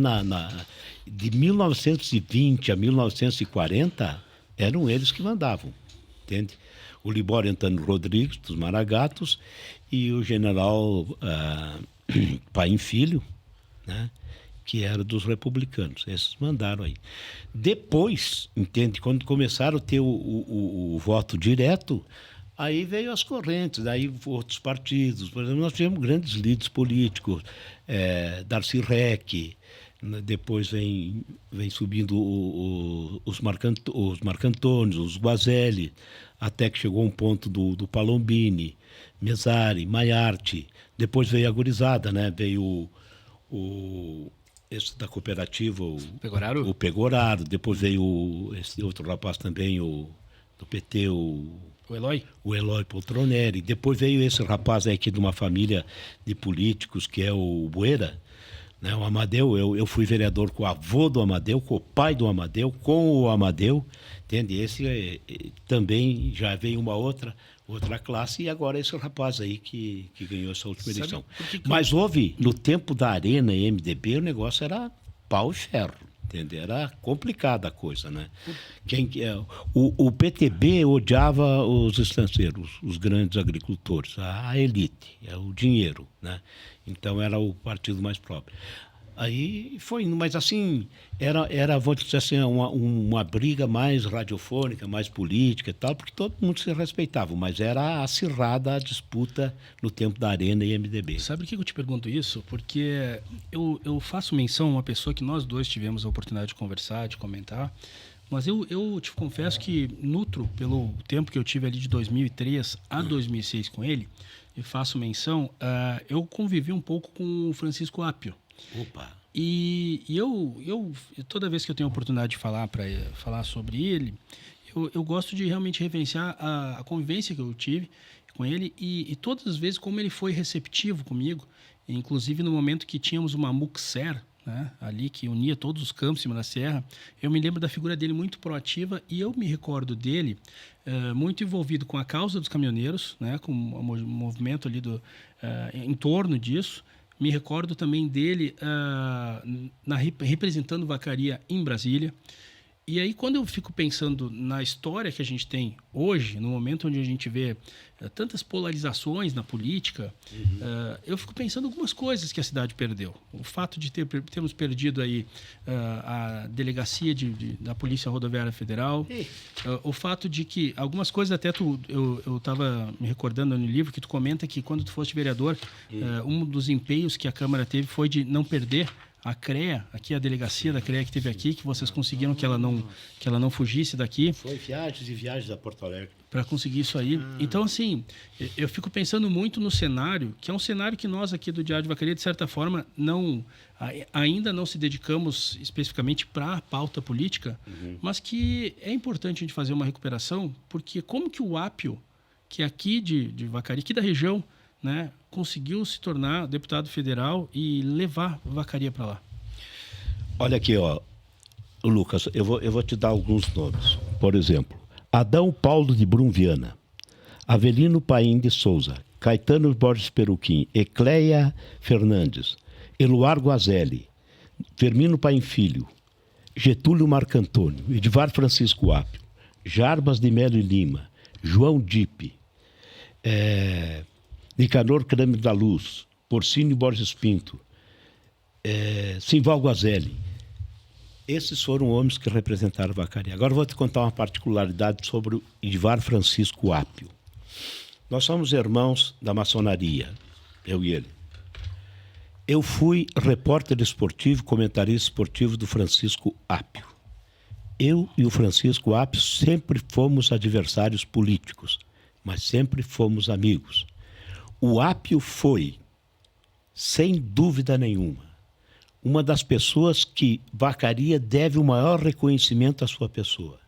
de 1920 a 1940, eram eles que mandavam, entende? O Libório Antônio Rodrigues, dos Maragatos, e o general Paim Filho, né? Que era dos republicanos. Esses mandaram aí. Depois, entende? Quando começaram a ter o voto direto, aí veio as correntes, daí outros partidos. Por exemplo, nós tivemos grandes líderes políticos, Darcy Reck, depois vem subindo os Marcantônios, os Guazelli, até que chegou um ponto do Palombini, Mesari, Maiarte. Depois veio a gurizada, né? Veio esse da cooperativa, o Pegoraro. Depois veio esse outro rapaz também, do PT, o Eloy? O Eloy Poltronelli. Depois veio esse rapaz aí aqui de uma família de políticos, que é o Bueira, né? O Amadeu. Eu fui vereador com o avô do Amadeu, com o pai do Amadeu, com o Amadeu, entende? Esse também já veio uma outra classe, e agora esse rapaz aí que ganhou essa última eleição. Mas houve, no tempo da Arena e MDB, o negócio era pau e ferro. Entendeu? Era complicada a coisa, né? O PTB odiava os estrangeiros, os grandes agricultores, a elite, o dinheiro, né? Então era o partido mais próprio. Aí foi indo, mas assim, vou dizer assim, uma briga mais radiofônica, mais política e tal, porque todo mundo se respeitava, mas era acirrada a disputa no tempo da Arena e MDB. Sabe por que eu te pergunto isso? Porque eu faço menção a uma pessoa que nós dois tivemos a oportunidade de conversar, de comentar, mas eu te confesso que nutro pelo tempo que eu tive ali de 2003 a 2006 com ele, e faço menção, eu convivi um pouco com o Francisco Apio. Opa! E eu toda vez que eu tenho a oportunidade de falar sobre ele, eu gosto de realmente referenciar a convivência que eu tive com ele e todas as vezes como ele foi receptivo comigo, inclusive no momento que tínhamos uma Muxer, né, ali que unia todos os campos em cima da serra. Eu me lembro da figura dele muito proativa e eu me recordo dele muito envolvido com a causa dos caminhoneiros, né, com o movimento ali em torno disso. Me recordo também dele representando Vacaria em Brasília. E aí, quando eu fico pensando na história que a gente tem hoje, no momento onde a gente vê tantas polarizações na política, eu fico pensando algumas coisas que a cidade perdeu. O fato de termos perdido aí a delegacia da Polícia Rodoviária Federal, o fato de que algumas coisas até eu estava me recordando no livro que tu comenta que quando tu foste vereador, um dos empenhos que a Câmara teve foi de não perder a CREA, aqui a delegacia da CREA que teve aqui, que vocês conseguiram que ela não fugisse daqui. Foi viagens e viagens a Porto Alegre. Para conseguir isso aí. Então, assim, eu fico pensando muito no cenário, que é um cenário que nós aqui do Diário de Vacaria, de certa forma, ainda não se dedicamos especificamente para a pauta política, mas que é importante a gente fazer uma recuperação, porque como que o Apio, que é aqui de Vacaria, aqui da região, né, conseguiu se tornar deputado federal e levar Vacaria para lá? Olha aqui, ó, Lucas, eu vou te dar alguns nomes. Por exemplo, Adão Paulo de Brum Viana, Avelino Paim de Souza, Caetano Borges Peruquim, Ecleia Fernandes, Eluar Guazelli, Firmino Paim Filho, Getúlio Marcantônio, Edivar Francisco Apio, Jarbas de Melo e Lima, João Dipe, Nicanor Crame da Luz, Porcínio Borges Pinto, Simval Guazelli. Esses foram homens que representaram Vacaria. Agora eu vou te contar uma particularidade sobre o Edivar Francisco Apio. Nós somos irmãos da maçonaria, eu e ele. Eu fui repórter esportivo, comentarista esportivo do Francisco Apio. Eu e o Francisco Apio sempre fomos adversários políticos, mas sempre fomos amigos. O Apio foi, sem dúvida nenhuma, uma das pessoas que Vacaria deve o maior reconhecimento à sua pessoa.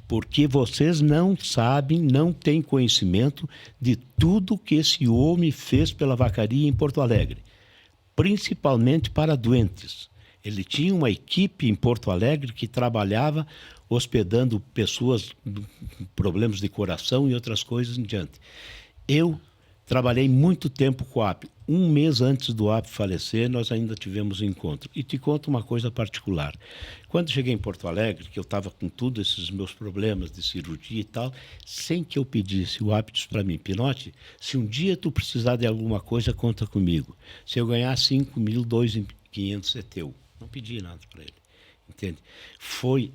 Porque vocês não sabem, não têm conhecimento de tudo que esse homem fez pela Vacaria em Porto Alegre, principalmente para doentes. Ele tinha uma equipe em Porto Alegre que trabalhava hospedando pessoas com problemas de coração e outras coisas em diante. Eu trabalhei muito tempo com o Apio. Um mês antes do Apio falecer, nós ainda tivemos um encontro. E te conto uma coisa particular. Quando cheguei em Porto Alegre, que eu estava com todos esses meus problemas de cirurgia e tal, sem que eu pedisse, o Apio disse para mim: Pinotti, se um dia tu precisar de alguma coisa, conta comigo. Se eu ganhar 5.000, 2.500 é teu. Não pedi nada para ele. Entende?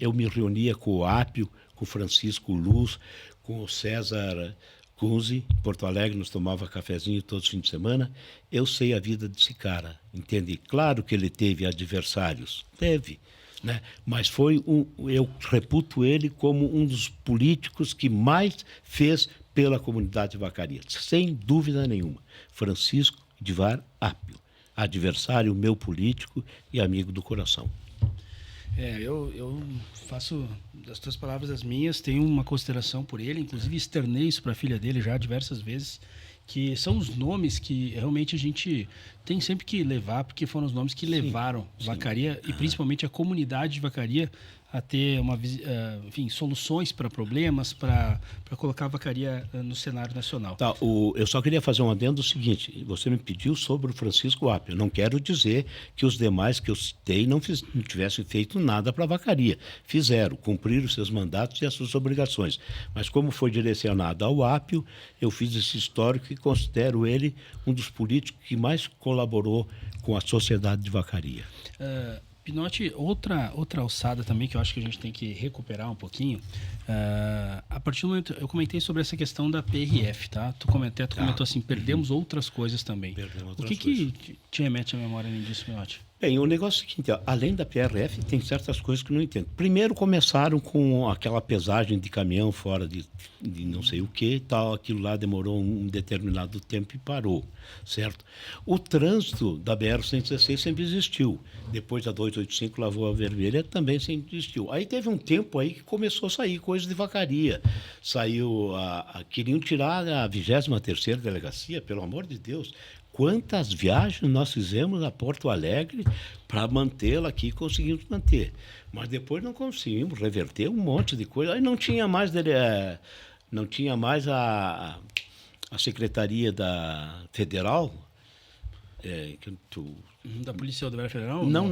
Eu me reunia com o Apio, com o Francisco Luz, com o César Kunze, em Porto Alegre, nos tomava cafezinho todos os fins de semana. Eu sei a vida desse cara, entende? Claro que ele teve adversários, teve, né? Mas eu reputo ele como um dos políticos que mais fez pela comunidade de Vacaria, sem dúvida nenhuma. Francisco Edivar Apio, adversário meu político e amigo do coração. Eu faço das tuas palavras as minhas, tenho uma consideração por ele, inclusive externei isso para a filha dele já diversas vezes, que são os nomes que realmente a gente tem sempre que levar, porque foram os nomes que levaram Vacaria e principalmente a comunidade de Vacaria a ter soluções para problemas, para colocar a Vacaria no cenário nacional. Tá, eu só queria fazer um adendo do seguinte: você me pediu sobre o Francisco Apio. Não quero dizer que os demais que eu citei não tivessem feito nada para a Vacaria. Fizeram, cumpriram os seus mandatos e as suas obrigações. Mas como foi direcionado ao Apio, eu fiz esse histórico e considero ele um dos políticos que mais colaborou com a sociedade de Vacaria. Pinotti, outra alçada também que eu acho que a gente tem que recuperar um pouquinho, a partir do momento, eu comentei sobre essa questão da PRF, tá? Tu comentou assim, perdemos outras coisas também. O que te remete à memória além disso, Pinotti? Bem, o negócio é o seguinte, além da PRF, tem certas coisas que eu não entendo. Primeiro começaram com aquela pesagem de caminhão fora de não sei o que e tal, aquilo lá demorou um determinado tempo e parou, certo? O trânsito da BR-116 sempre existiu. Depois da 285, Lagoa Vermelha, também sempre existiu. Aí teve um tempo aí que começou a sair coisas de Vacaria. Queriam tirar a 23ª delegacia, pelo amor de Deus. Quantas viagens nós fizemos a Porto Alegre para mantê-la aqui, conseguimos manter. Mas depois não conseguimos reverter um monte de coisa. Aí não tinha mais a Secretaria da Federal. Da Polícia Rodoviária Federal? Não.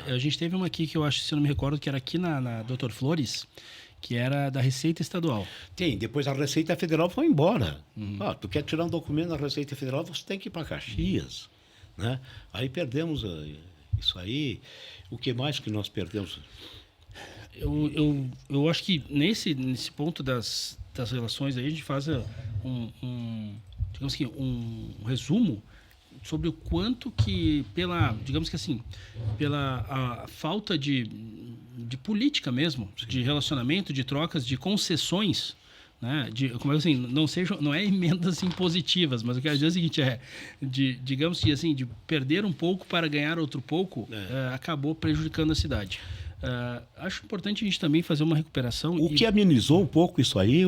A gente teve uma aqui que eu acho, se eu não me recordo, que era aqui na Doutor Flores, que era da Receita Estadual. Tem, depois a Receita Federal foi embora. Tu quer tirar um documento da Receita Federal, você tem que ir para Caxias. Né? Aí perdemos isso aí. O que mais que nós perdemos? Eu acho que nesse ponto das relações aí, a gente faz um resumo sobre o quanto que, digamos que assim, pela a falta de política mesmo, de relacionamento, de trocas, de concessões, né? Como é assim, não é emendas impositivas, mas eu quero dizer o seguinte, digamos que assim, de perder um pouco para ganhar outro pouco, acabou prejudicando a cidade. Acho importante a gente também fazer uma recuperação. O que amenizou um pouco isso aí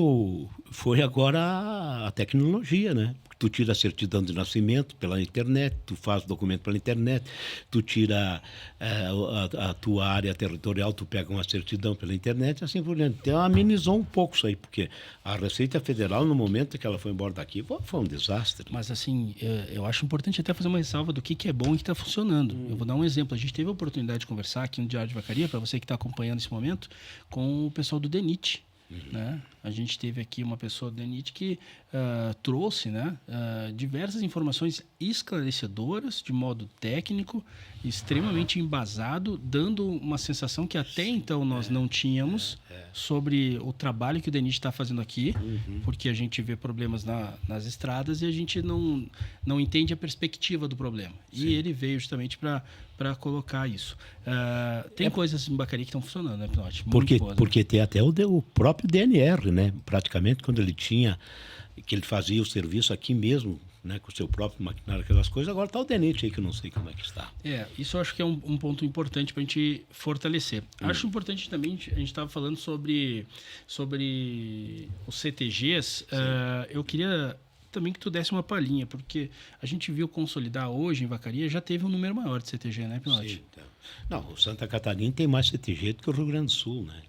foi agora a tecnologia, né? Tu tira a certidão de nascimento pela internet, tu faz o documento pela internet, tu tira a tua área territorial, tu pega uma certidão pela internet, assim por diante. Então amenizou um pouco isso aí, porque a Receita Federal, no momento que ela foi embora daqui, foi um desastre. Mas assim, eu acho importante até fazer uma ressalva do que é bom e que está funcionando. Eu vou dar um exemplo. A gente teve a oportunidade de conversar aqui no Diário de Vacaria, para você que está acompanhando esse momento, com o pessoal do DENIT. Né? A gente teve aqui uma pessoa do DENIT que trouxe, né, diversas informações esclarecedoras, de modo técnico, extremamente embasado, dando uma sensação que até então nós não tínhamos sobre o trabalho que o DENIT está fazendo aqui, porque a gente vê problemas nas estradas e a gente não entende a perspectiva do problema. Sim. E ele veio justamente para colocar isso. Tem coisas em Vacaria que estão funcionando, né, Pinotti? Porque tem até o próprio DNR, né? Praticamente, quando ele fazia o serviço aqui mesmo, né, com o seu próprio maquinário, aquelas coisas, agora está o DENIT aí que eu não sei como é que está. Isso eu acho que é um ponto importante para a gente fortalecer. Acho importante também, a gente estava falando sobre os CTGs, eu queria também que tu desse uma palhinha, porque a gente viu consolidar hoje em Vacaria, já teve um número maior de CTG, né, Pinotti? Sim, então. Não, o Santa Catarina tem mais CTG do que o Rio Grande do Sul, né?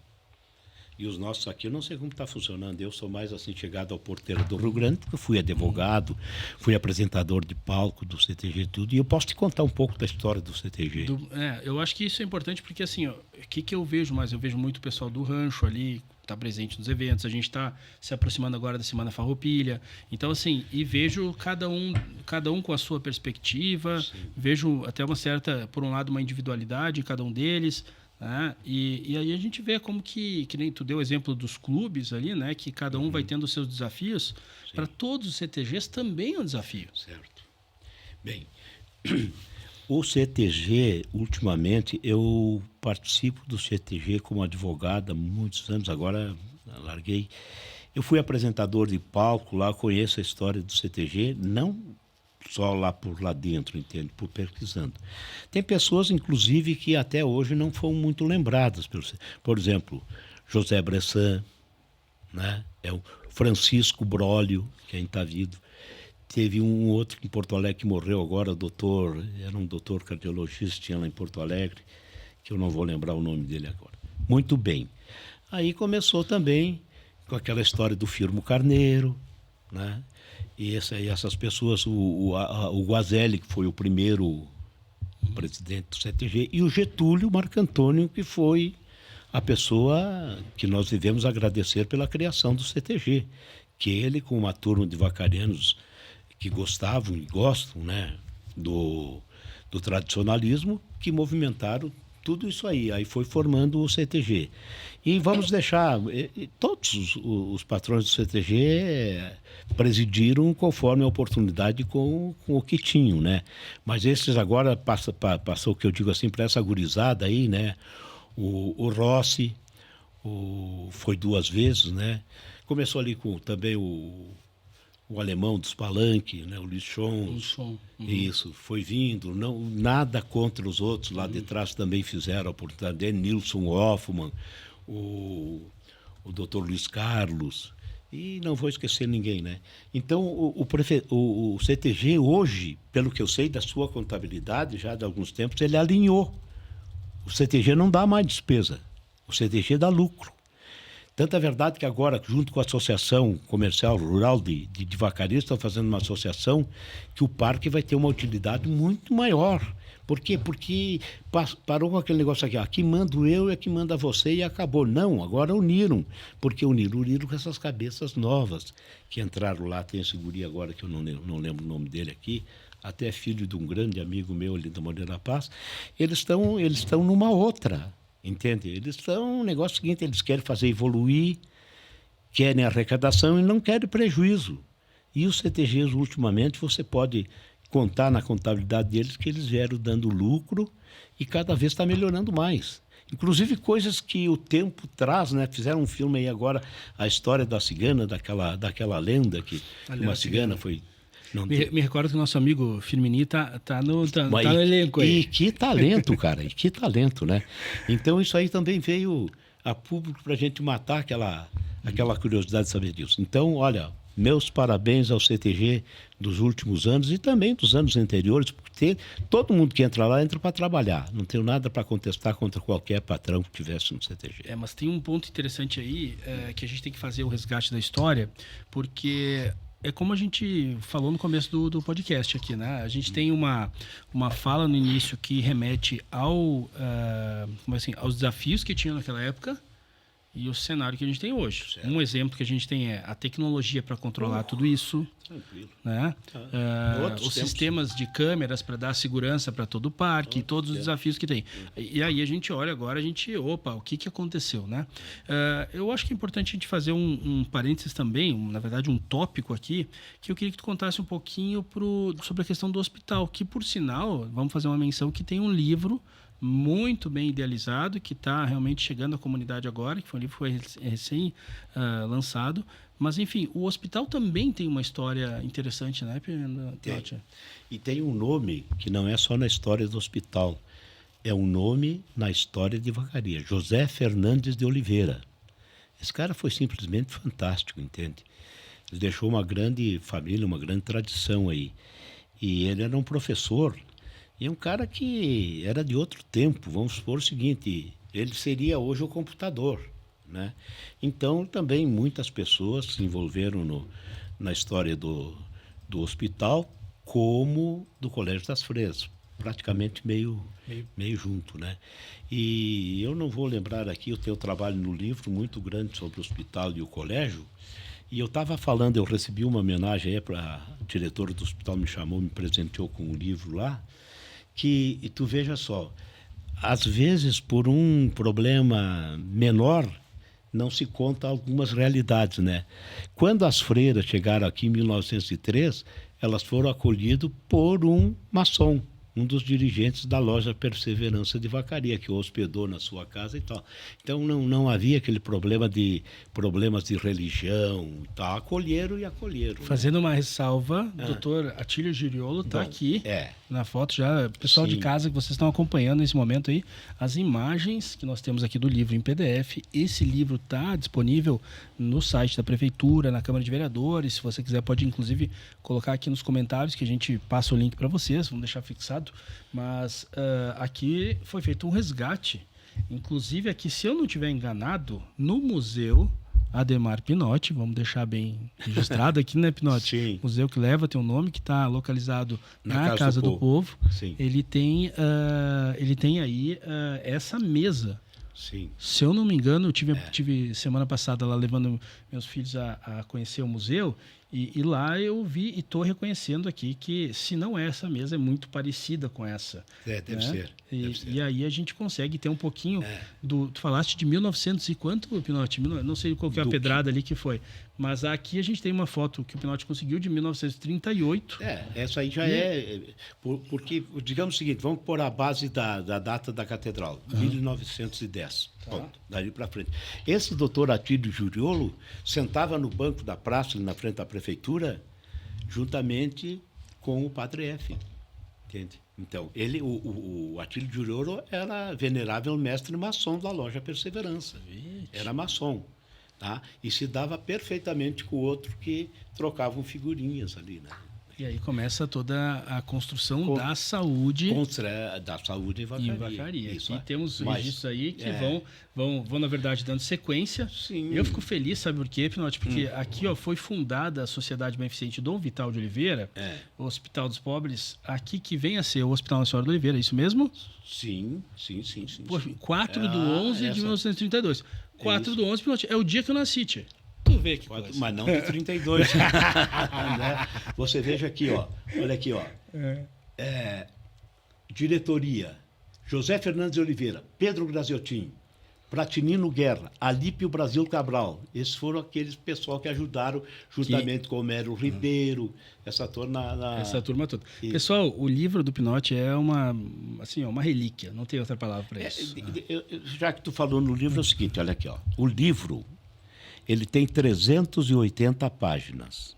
E os nossos aqui, eu não sei como está funcionando. Eu sou mais assim chegado ao porteiro do Rio Grande, porque eu fui advogado, fui apresentador de palco do CTG e tudo, e eu posso te contar um pouco da história do CTG. Eu acho que isso é importante porque, assim, o que eu vejo mais? Eu vejo muito o pessoal do rancho ali, está presente nos eventos, a gente está se aproximando agora da Semana Farroupilha, então assim, e vejo cada um com a sua perspectiva. Sim. Vejo até uma certa, por um lado, uma individualidade em cada um deles, né? E aí a gente vê como que nem tu deu o exemplo dos clubes ali, né? Que cada um vai tendo os seus desafios. Para todos os CTGs também é um desafio. Certo. Bem, o CTG, ultimamente, eu participo do CTG como advogado há muitos anos, agora larguei. Eu fui apresentador de palco lá, conheço a história do CTG, não só por lá dentro, entende? Por pesquisando. Tem pessoas, inclusive, que até hoje não foram muito lembradas. Por exemplo, José Bressan, né? É o Francisco Brolio, que ainda está vivo. Teve um outro em Porto Alegre que morreu agora, era um doutor cardiologista, tinha lá em Porto Alegre, que eu não vou lembrar o nome dele agora. Muito bem. Aí começou também com aquela história do Firmo Carneiro, né? E essas pessoas, o Guazelli, que foi o primeiro presidente do CTG, e o Getúlio Marcantônio, que foi a pessoa que nós devemos agradecer pela criação do CTG, que ele, com uma turma de vacarianos que gostavam e gostam, né, do tradicionalismo, que movimentaram tudo isso aí. Aí foi formando o CTG. E vamos deixar... todos os patrões do CTG presidiram conforme a oportunidade com o que tinham, né? Mas esses agora passou o que eu digo assim, para essa gurizada aí, né? O Rossi foi 2 vezes, né? Começou ali com também o alemão dos palanques, né? O Luiz Schons. Isso, foi vindo. Não, nada contra os outros. Lá de trás também fizeram a oportunidade. Nilson Hoffmann, o doutor Luiz Carlos. E não vou esquecer ninguém, né? Então, o CTG hoje, pelo que eu sei da sua contabilidade, já de alguns tempos, ele alinhou. O CTG não dá mais despesa. O CTG dá lucro. Tanto é verdade que agora, junto com a Associação Comercial Rural de Vacaria, estão fazendo uma associação que o parque vai ter uma utilidade muito maior. Por quê? Porque parou com aquele negócio aqui mando eu e aqui manda você e acabou. Não, agora uniram. Porque uniram com essas cabeças novas que entraram lá. Tem esse guri agora que eu não lembro o nome dele aqui, até filho de um grande amigo meu ali da Moreira Paz. Eles estão numa outra. Entende? Eles estão... O negócio seguinte, eles querem fazer evoluir, querem arrecadação e não querem prejuízo. E os CTGs, ultimamente, você pode contar na contabilidade deles que eles vieram dando lucro e cada vez está melhorando mais. Inclusive coisas que o tempo traz, né? Fizeram um filme aí agora, a história da cigana, daquela lenda que uma cigana foi... Me recordo que o nosso amigo Firmini tá no elenco aí. E que talento, cara, e que talento, né? Então isso aí também veio a público para a gente matar aquela curiosidade de saber disso. Então, olha, meus parabéns ao CTG dos últimos anos e também dos anos anteriores, porque todo mundo que entra lá entra para trabalhar. Não tenho nada para contestar contra qualquer patrão que tivesse no CTG. Mas tem um ponto interessante aí, que a gente tem que fazer o resgate da história, porque... É como a gente falou no começo do podcast aqui, né? A gente tem uma fala no início que remete aos desafios que tinha naquela época e o cenário que a gente tem hoje. Certo. Um exemplo que a gente tem é a tecnologia para controlar tudo isso. Tranquilo. Né? Os sistemas de câmeras para dar segurança para todo o parque, todos os desafios que tem. E aí a gente olha agora, o que aconteceu, né? Eu acho que é importante a gente fazer um parênteses também, na verdade um tópico aqui, que eu queria que tu contasse um pouquinho sobre a questão do hospital, que por sinal, vamos fazer uma menção que tem um livro muito bem idealizado, que está realmente chegando à comunidade agora, que foi um livro que foi recém lançado. Mas, enfim, o hospital também tem uma história interessante, né, Pinotti? E tem um nome que não é só na história do hospital, é um nome na história de Vacaria, José Fernandes de Oliveira. Esse cara foi simplesmente fantástico, entende? Ele deixou uma grande família, uma grande tradição aí. E ele era um professor, e é um cara que era de outro tempo. Vamos supor o seguinte, ele seria hoje o computador, né? Então, também muitas pessoas se envolveram na história do hospital, como do Colégio das Freiras, praticamente meio junto, né? E eu não vou lembrar aqui, o teu trabalho no livro, muito grande sobre o hospital e o colégio, e eu estava falando, eu recebi uma homenagem aí para o diretor do hospital, me chamou, me presenteou com um livro lá, e tu veja só, às vezes por um problema menor, não se conta algumas realidades, né? Quando as freiras chegaram aqui em 1903, elas foram acolhidas por um maçom, um dos dirigentes da loja Perseverança de Vacaria, que o hospedou na sua casa e tal. Então não havia aquele problemas de religião e tal. Acolheram. Fazendo uma ressalva, o doutor Atílio Giriolo está aqui na foto já. Pessoal de casa que vocês estão acompanhando nesse momento aí, as imagens que nós temos aqui do livro em PDF. Esse livro está disponível no site da Prefeitura, na Câmara de Vereadores. Se você quiser, pode inclusive colocar aqui nos comentários que a gente passa o link para vocês. Vamos deixar fixado. Mas aqui foi feito um resgate. Inclusive aqui, se eu não estiver enganado, no Museu Ademar Pinotti, vamos deixar bem registrado aqui, né, Pinotti? Sim. Museu que leva, tem um nome, que está localizado na Casa do Povo. Sim. Ele tem aí essa mesa. Sim. Se eu não me engano, eu tive semana passada lá levando meus filhos a conhecer o museu, e lá eu vi e estou reconhecendo aqui que, se não é essa mesa, é muito parecida com essa. Deve né? ser. E aí a gente consegue ter um pouquinho tu falaste de 1900 e quanto, Pinotti? Não sei qual que é a pedrada ali que foi. Mas aqui a gente tem uma foto que o Pinotti conseguiu de 1938. Essa aí já porque, digamos o seguinte, vamos pôr a base da data da catedral, 1910. Ponto, dali para frente. Esse doutor Atílio Giriolo sentava no banco da praça, na frente da prefeitura, juntamente com o Padre F. Entende? Então, o Atílio Giriolo era venerável mestre maçom da loja Perseverança. Era maçom. Tá? E se dava perfeitamente com o outro que trocavam figurinhas ali, né? E aí começa toda a construção da saúde. Da saúde em Vacaria. Isso, aqui temos registros aí que vão, na verdade, dando sequência. Sim. Eu fico feliz, sabe por quê, Pinotti? Porque aqui foi fundada a Sociedade Beneficente Dom Vital de Oliveira, o Hospital dos Pobres, aqui que vem a ser o Hospital Nacional de Oliveira, é isso mesmo? Sim. Poxa, 4/11 de 1932. 4/11, Pinotti, é o dia que eu nasci, tia. Tu vê que coisa. Mas não de 32. Né? Você veja aqui, ó. Olha aqui, ó. Diretoria: José Fernandes de Oliveira, Pedro Graziotin, Pratinino Guerra, Alípio Brasil Cabral. Esses foram aqueles pessoal que ajudaram, juntamente com o Homero Ribeiro, essa turma. Essa turma toda. Pessoal, o livro do Pinotti é uma relíquia, não tem outra palavra para isso. Já que tu falou no livro, é o seguinte, olha aqui, ó. O livro, ele tem 380 páginas.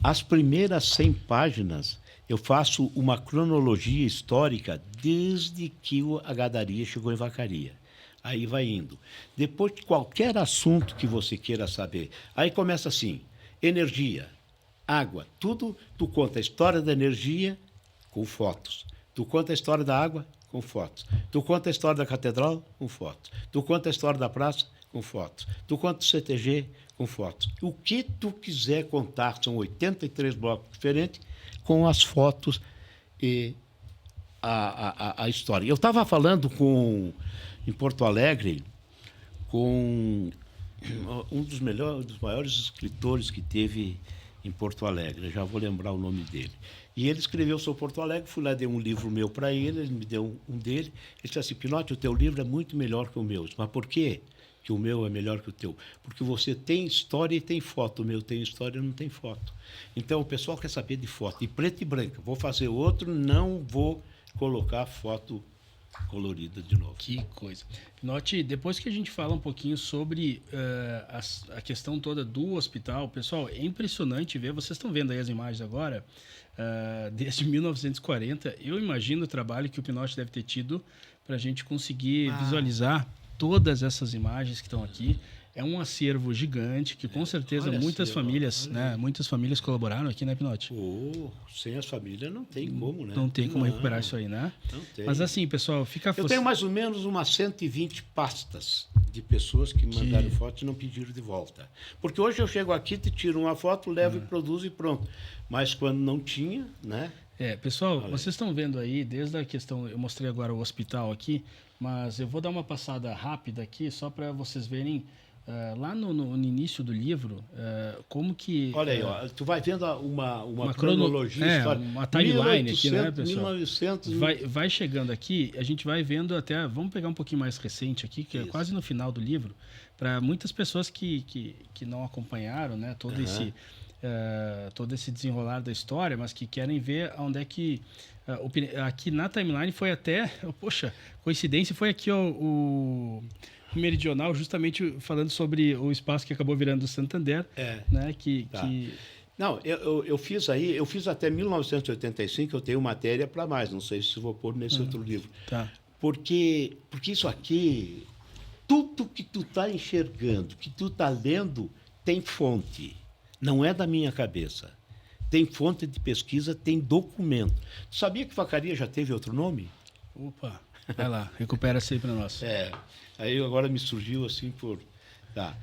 As primeiras 100 páginas, eu faço uma cronologia histórica desde que a gadaria chegou em Vacaria. Aí vai indo. Depois, qualquer assunto que você queira saber. Aí começa assim, energia, água, tudo. Tu conta a história da energia com fotos. Tu conta a história da água com fotos. Tu conta a história da catedral com fotos. Tu conta a história da praça com fotos. Tu conta o CTG com fotos. O que tu quiser contar, são 83 blocos diferentes, com as fotos e a história. Eu estava falando em Porto Alegre, com um dos maiores escritores que teve em Porto Alegre. Eu já vou lembrar o nome dele. E ele escreveu sobre Porto Alegre, fui lá, dei um livro meu para ele me deu um dele. Ele disse assim, Pinotti, o teu livro é muito melhor que o meu. Eu disse, mas por quê que o meu é melhor que o teu? Porque você tem história e tem foto. O meu tem história e não tem foto. Então, o pessoal quer saber de foto, e preto e branco. Vou fazer outro, não vou colocar foto colorida de novo. Que coisa. Note, depois que a gente fala um pouquinho sobre a questão toda do hospital, pessoal, é impressionante ver, vocês estão vendo aí as imagens agora, desde 1940, eu imagino o trabalho que o Pinotti deve ter tido para a gente conseguir visualizar todas essas imagens que estão aqui. É um acervo gigante que com certeza muitas famílias colaboraram aqui, né, Pinotti? Sem as famílias não tem como, né? Não tem como recuperar isso aí, né? Não tem. Mas assim, pessoal, Eu tenho mais ou menos umas 120 pastas de pessoas que me mandaram foto e não pediram de volta. Porque hoje eu chego aqui, te tiro uma foto, levo e produzo e pronto. Mas quando não tinha, né? Pessoal, vocês estão vendo aí, desde a questão, eu mostrei agora o hospital aqui, mas eu vou dar uma passada rápida aqui, só para vocês verem lá no início do livro, como que... Olha aí, ó, tu vai vendo uma cronologia histórica. Uma timeline aqui, né, pessoal? 1900... Vai chegando aqui, a gente vai vendo até... Vamos pegar um pouquinho mais recente aqui, que é quase no final do livro, para muitas pessoas que não acompanharam, né, todo esse desenrolar da história, mas que querem ver onde é que... aqui na timeline foi até... Poxa, coincidência, foi aqui o Meridional, justamente falando sobre o espaço que acabou virando o Santander, né? Não, eu fiz até 1985, eu tenho matéria para mais, não sei se vou pôr nesse outro livro. Tá. Porque isso aqui, tudo que tu está enxergando, que tu está lendo, tem fonte. Não é da minha cabeça. Tem fonte de pesquisa, tem documento. Tu sabia que Vacaria já teve outro nome? Opa, vai lá, recupera isso aí para nós. Aí agora me surgiu assim por... Tá.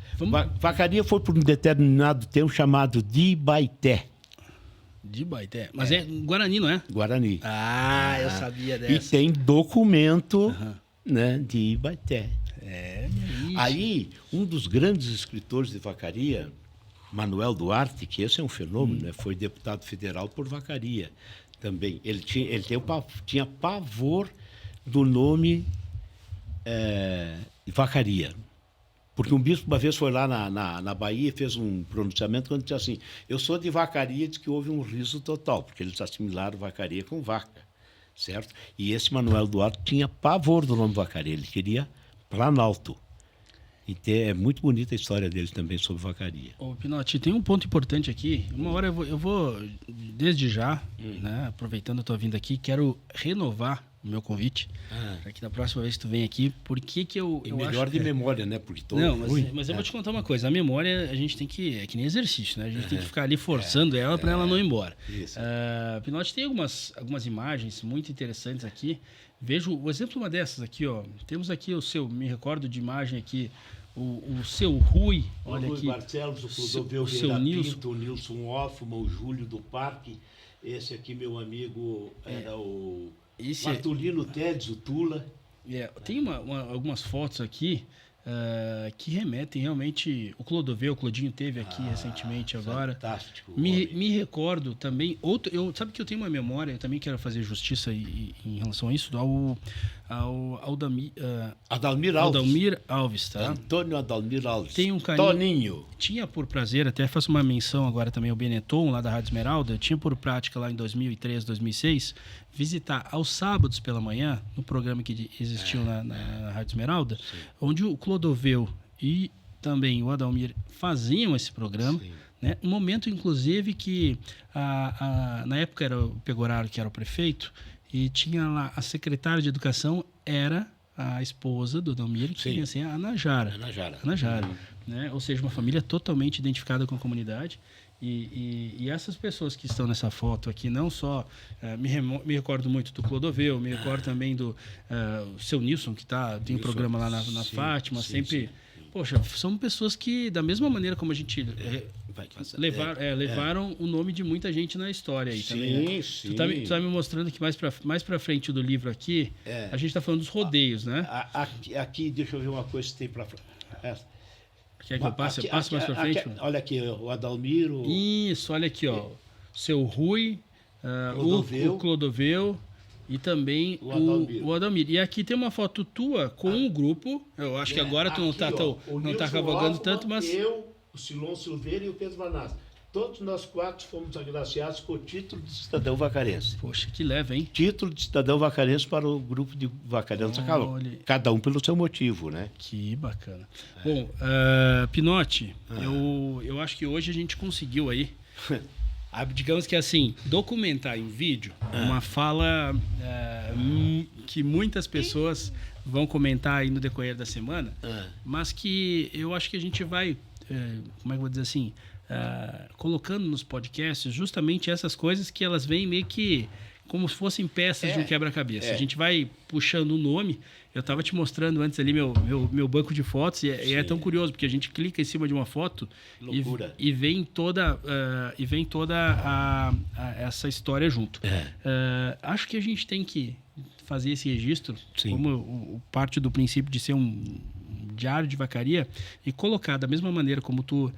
Vacaria foi por um determinado tempo chamado de Ibaité. De Ibaité. Mas é Guarani, não é? Guarani. Eu sabia dessa. E tem documento né, de Ibaité. Aí, um dos grandes escritores de Vacaria, Manuel Duarte, que esse é um fenômeno, né, foi deputado federal por Vacaria também. Ele tinha pavor do nome Vacaria. Porque um bispo uma vez foi lá na Bahia e fez um pronunciamento quando disse assim, eu sou de Vacaria, diz que houve um riso total, porque eles assimilaram Vacaria com vaca, certo? E esse Manuel Duarte tinha pavor do nome Vacaria, ele queria Planalto. Então, é muito bonita a história dele também sobre Vacaria. Ô, Pinotti, tem um ponto importante aqui. Uma hora eu vou desde já, né, aproveitando a tua vinda aqui, quero renovar o meu convite para que na próxima vez que tu vem aqui, porque que eu melhor acho... de memória, né? Porque tô mas eu vou te contar uma coisa. A memória, a gente tem que... É que nem exercício, né? A gente tem que ficar ali forçando ela para ela não ir embora. Isso. Pinotti, tem algumas imagens muito interessantes aqui. Vejo o exemplo de uma dessas aqui, ó. Temos aqui me recordo de imagem aqui, o seu Rui, olha aqui. O Rui Barcelos, o Clodoveu Vieira Pinto, o Nilson Hoffman, o Júlio do Parque. Esse aqui, meu amigo, era o Martulino Tedes, o Tula. Tem algumas fotos aqui que remetem realmente... O Clodinho teve aqui recentemente agora. Fantástico. Me recordo também... sabe que eu tenho uma memória, eu também quero fazer justiça em relação a isso, ao Adalmir Alves. Aldalmir Alves, tá? Antônio Adalmir Alves. Tem um carinho. Toninho. Tinha por prazer, até faço uma menção agora também ao Benetton, lá da Rádio Esmeralda, tinha por prática lá em 2003, 2006, visitar aos sábados pela manhã, no programa que existiu na Rádio Esmeralda, onde o Clodoveu e também o Adalmir faziam esse programa. Sim. Né? Um momento, inclusive, que na época era o Pegoraro que era o prefeito, e tinha lá a secretária de Educação, era a esposa do Adalmir, que tinha assim, a Najara. Najara. Né? Ou seja, uma família totalmente identificada com a comunidade. E essas pessoas que estão nessa foto aqui, não só me recordo muito do Clodoveu, me recordo também do seu Nilson, que tem um programa lá na Fátima, sempre... Poxa, são pessoas que, da mesma maneira como a gente levaram o nome de muita gente na história aí também. Né? Sim. Tu tá me mostrando que mais pra frente do livro aqui, a gente tá falando dos rodeios, né? Aqui, deixa eu ver uma coisa que tem para... Quer que eu passe? Eu passo mais pra frente? Olha aqui, o Adalmir... Isso, olha aqui, ó. Seu Rui, o Clodoveu... E também o Adalmir. E aqui tem uma foto tua com o grupo. Eu acho que agora tu não tá cavalgando tanto, mas... Eu, o Silon Silveira e o Pedro Vanassa. Todos nós 4 fomos agraciados com o título de cidadão vacarense. Poxa, que leve, hein? Título de cidadão vacarense para o grupo de vacarenses. Cada um pelo seu motivo, né? Que bacana. Bom, Pinotti, eu acho que hoje a gente conseguiu aí... digamos que assim, documentar em vídeo uma fala que muitas pessoas vão comentar aí no decorrer da semana, mas que eu acho que a gente vai, como é que eu vou dizer assim, colocando nos podcasts justamente essas coisas que elas vêm meio que como se fossem peças de um quebra-cabeça. A gente vai puxando o nome. Eu estava te mostrando antes ali meu banco de fotos e é tão curioso, porque a gente clica em cima de uma foto e vem toda essa história junto. Acho que a gente tem que fazer esse registro, como parte do princípio de ser um diário de vacaria, e colocar da mesma maneira como tu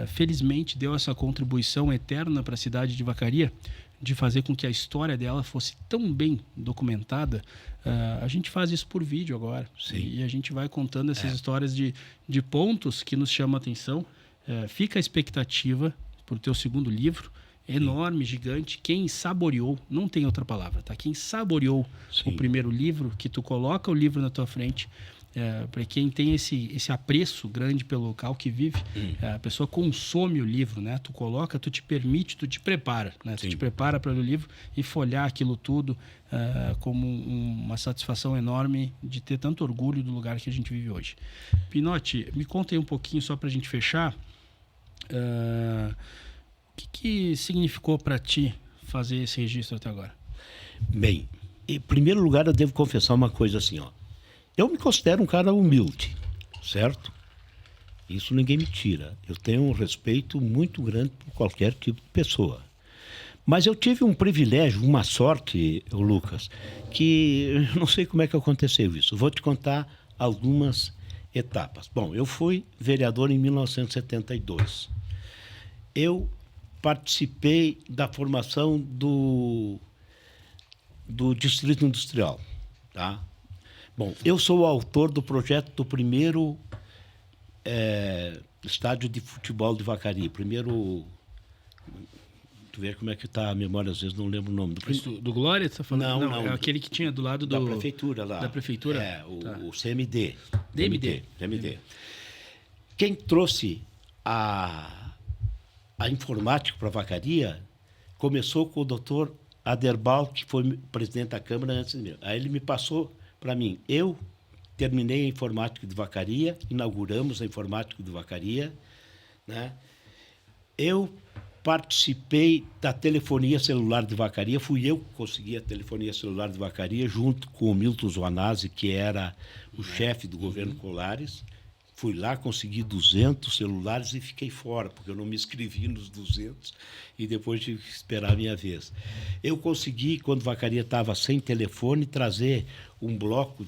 felizmente deu essa contribuição eterna para a cidade de Vacaria, de fazer com que a história dela fosse tão bem documentada. A gente faz isso por vídeo agora. E a gente vai contando essas histórias de pontos que nos chamam a atenção. Fica a expectativa para o teu segundo livro, enorme, gigante. Quem saboreou, não tem outra palavra, tá? Quem saboreou o primeiro livro, que tu coloca o livro na tua frente, para quem tem esse apreço grande pelo local que vive, a pessoa consome o livro, né? Tu coloca, tu te permite, tu te prepara, né? Tu te prepara para ler o livro e folhear aquilo tudo como uma satisfação enorme de ter tanto orgulho do lugar que a gente vive hoje. Pinotti, me conta aí um pouquinho só para a gente fechar. O que significou para ti fazer esse registro até agora? Bem, em primeiro lugar eu devo confessar uma coisa assim, ó. Eu me considero um cara humilde, certo? Isso ninguém me tira. Eu tenho um respeito muito grande por qualquer tipo de pessoa. Mas eu tive um privilégio, uma sorte, Lucas, que não sei como é que aconteceu isso. Vou te contar algumas etapas. Bom, eu fui vereador em 1972. Eu participei da formação do Distrito Industrial, tá? Bom, eu sou o autor do projeto do primeiro estádio de futebol de Vacaria. Primeiro... Tu vê como é que está a memória, às vezes não lembro o nome. Do Glória, você está falando? Não. É aquele que tinha do lado da prefeitura lá. Da prefeitura? O CMD. DMD. Quem trouxe a informática para Vacaria começou com o doutor Aderbal, que foi presidente da Câmara antes de mim. Aí ele me passou para mim. Eu terminei a informática de Vacaria, inauguramos a informática de Vacaria, né? Eu participei da telefonia celular de Vacaria, fui eu que consegui a telefonia celular de Vacaria, junto com o Milton Zoanazzi, que era o chefe do governo Colares. Fui lá, consegui 200 celulares e fiquei fora, porque eu não me inscrevi nos 200 e depois tive que esperar a minha vez. Eu consegui, quando Vacaria estava sem telefone, trazer um bloco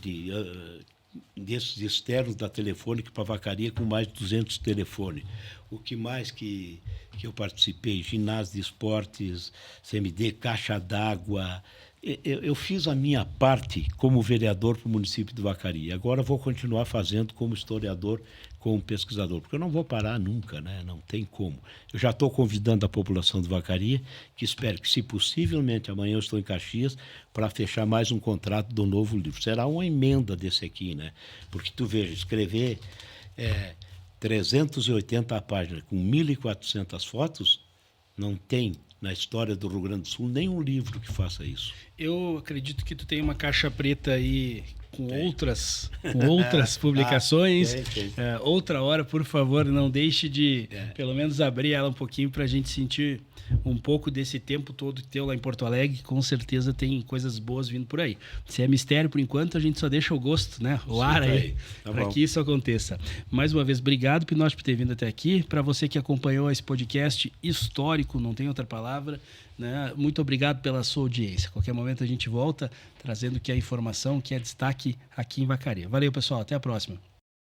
desses externos da Telefônica para Vacaria com mais de 200 telefones. O que mais que eu participei? Ginásio de esportes, CMD, caixa d'água, Eu fiz a minha parte como vereador para o município de Vacaria. Agora vou continuar fazendo como historiador, como pesquisador, porque eu não vou parar nunca, né? Não tem como. Eu já estou convidando a população de Vacaria, que espero que, se possivelmente, amanhã eu estou em Caxias, para fechar mais um contrato do novo livro. Será uma emenda desse aqui, né? Porque tu veja, escrever 380 páginas com 1.400 fotos, não tem na história do Rio Grande do Sul nenhum livro que faça isso. Eu acredito que tu tem uma caixa preta aí com outras publicações. Tem. Outra hora, por favor, não deixe de pelo menos abrir ela um pouquinho para a gente sentir um pouco desse tempo todo teu lá em Porto Alegre. Com certeza tem coisas boas vindo por aí. Se é mistério por enquanto, a gente só deixa o gosto, né? O ar aí, para que isso aconteça. Mais uma vez, obrigado, Pinote, por ter vindo até aqui. Para você que acompanhou esse podcast histórico, não tem outra palavra, né? Muito obrigado pela sua audiência. Qualquer momento a gente volta trazendo o que é informação, o que é destaque aqui em Vacaria. Valeu, pessoal. Até a próxima.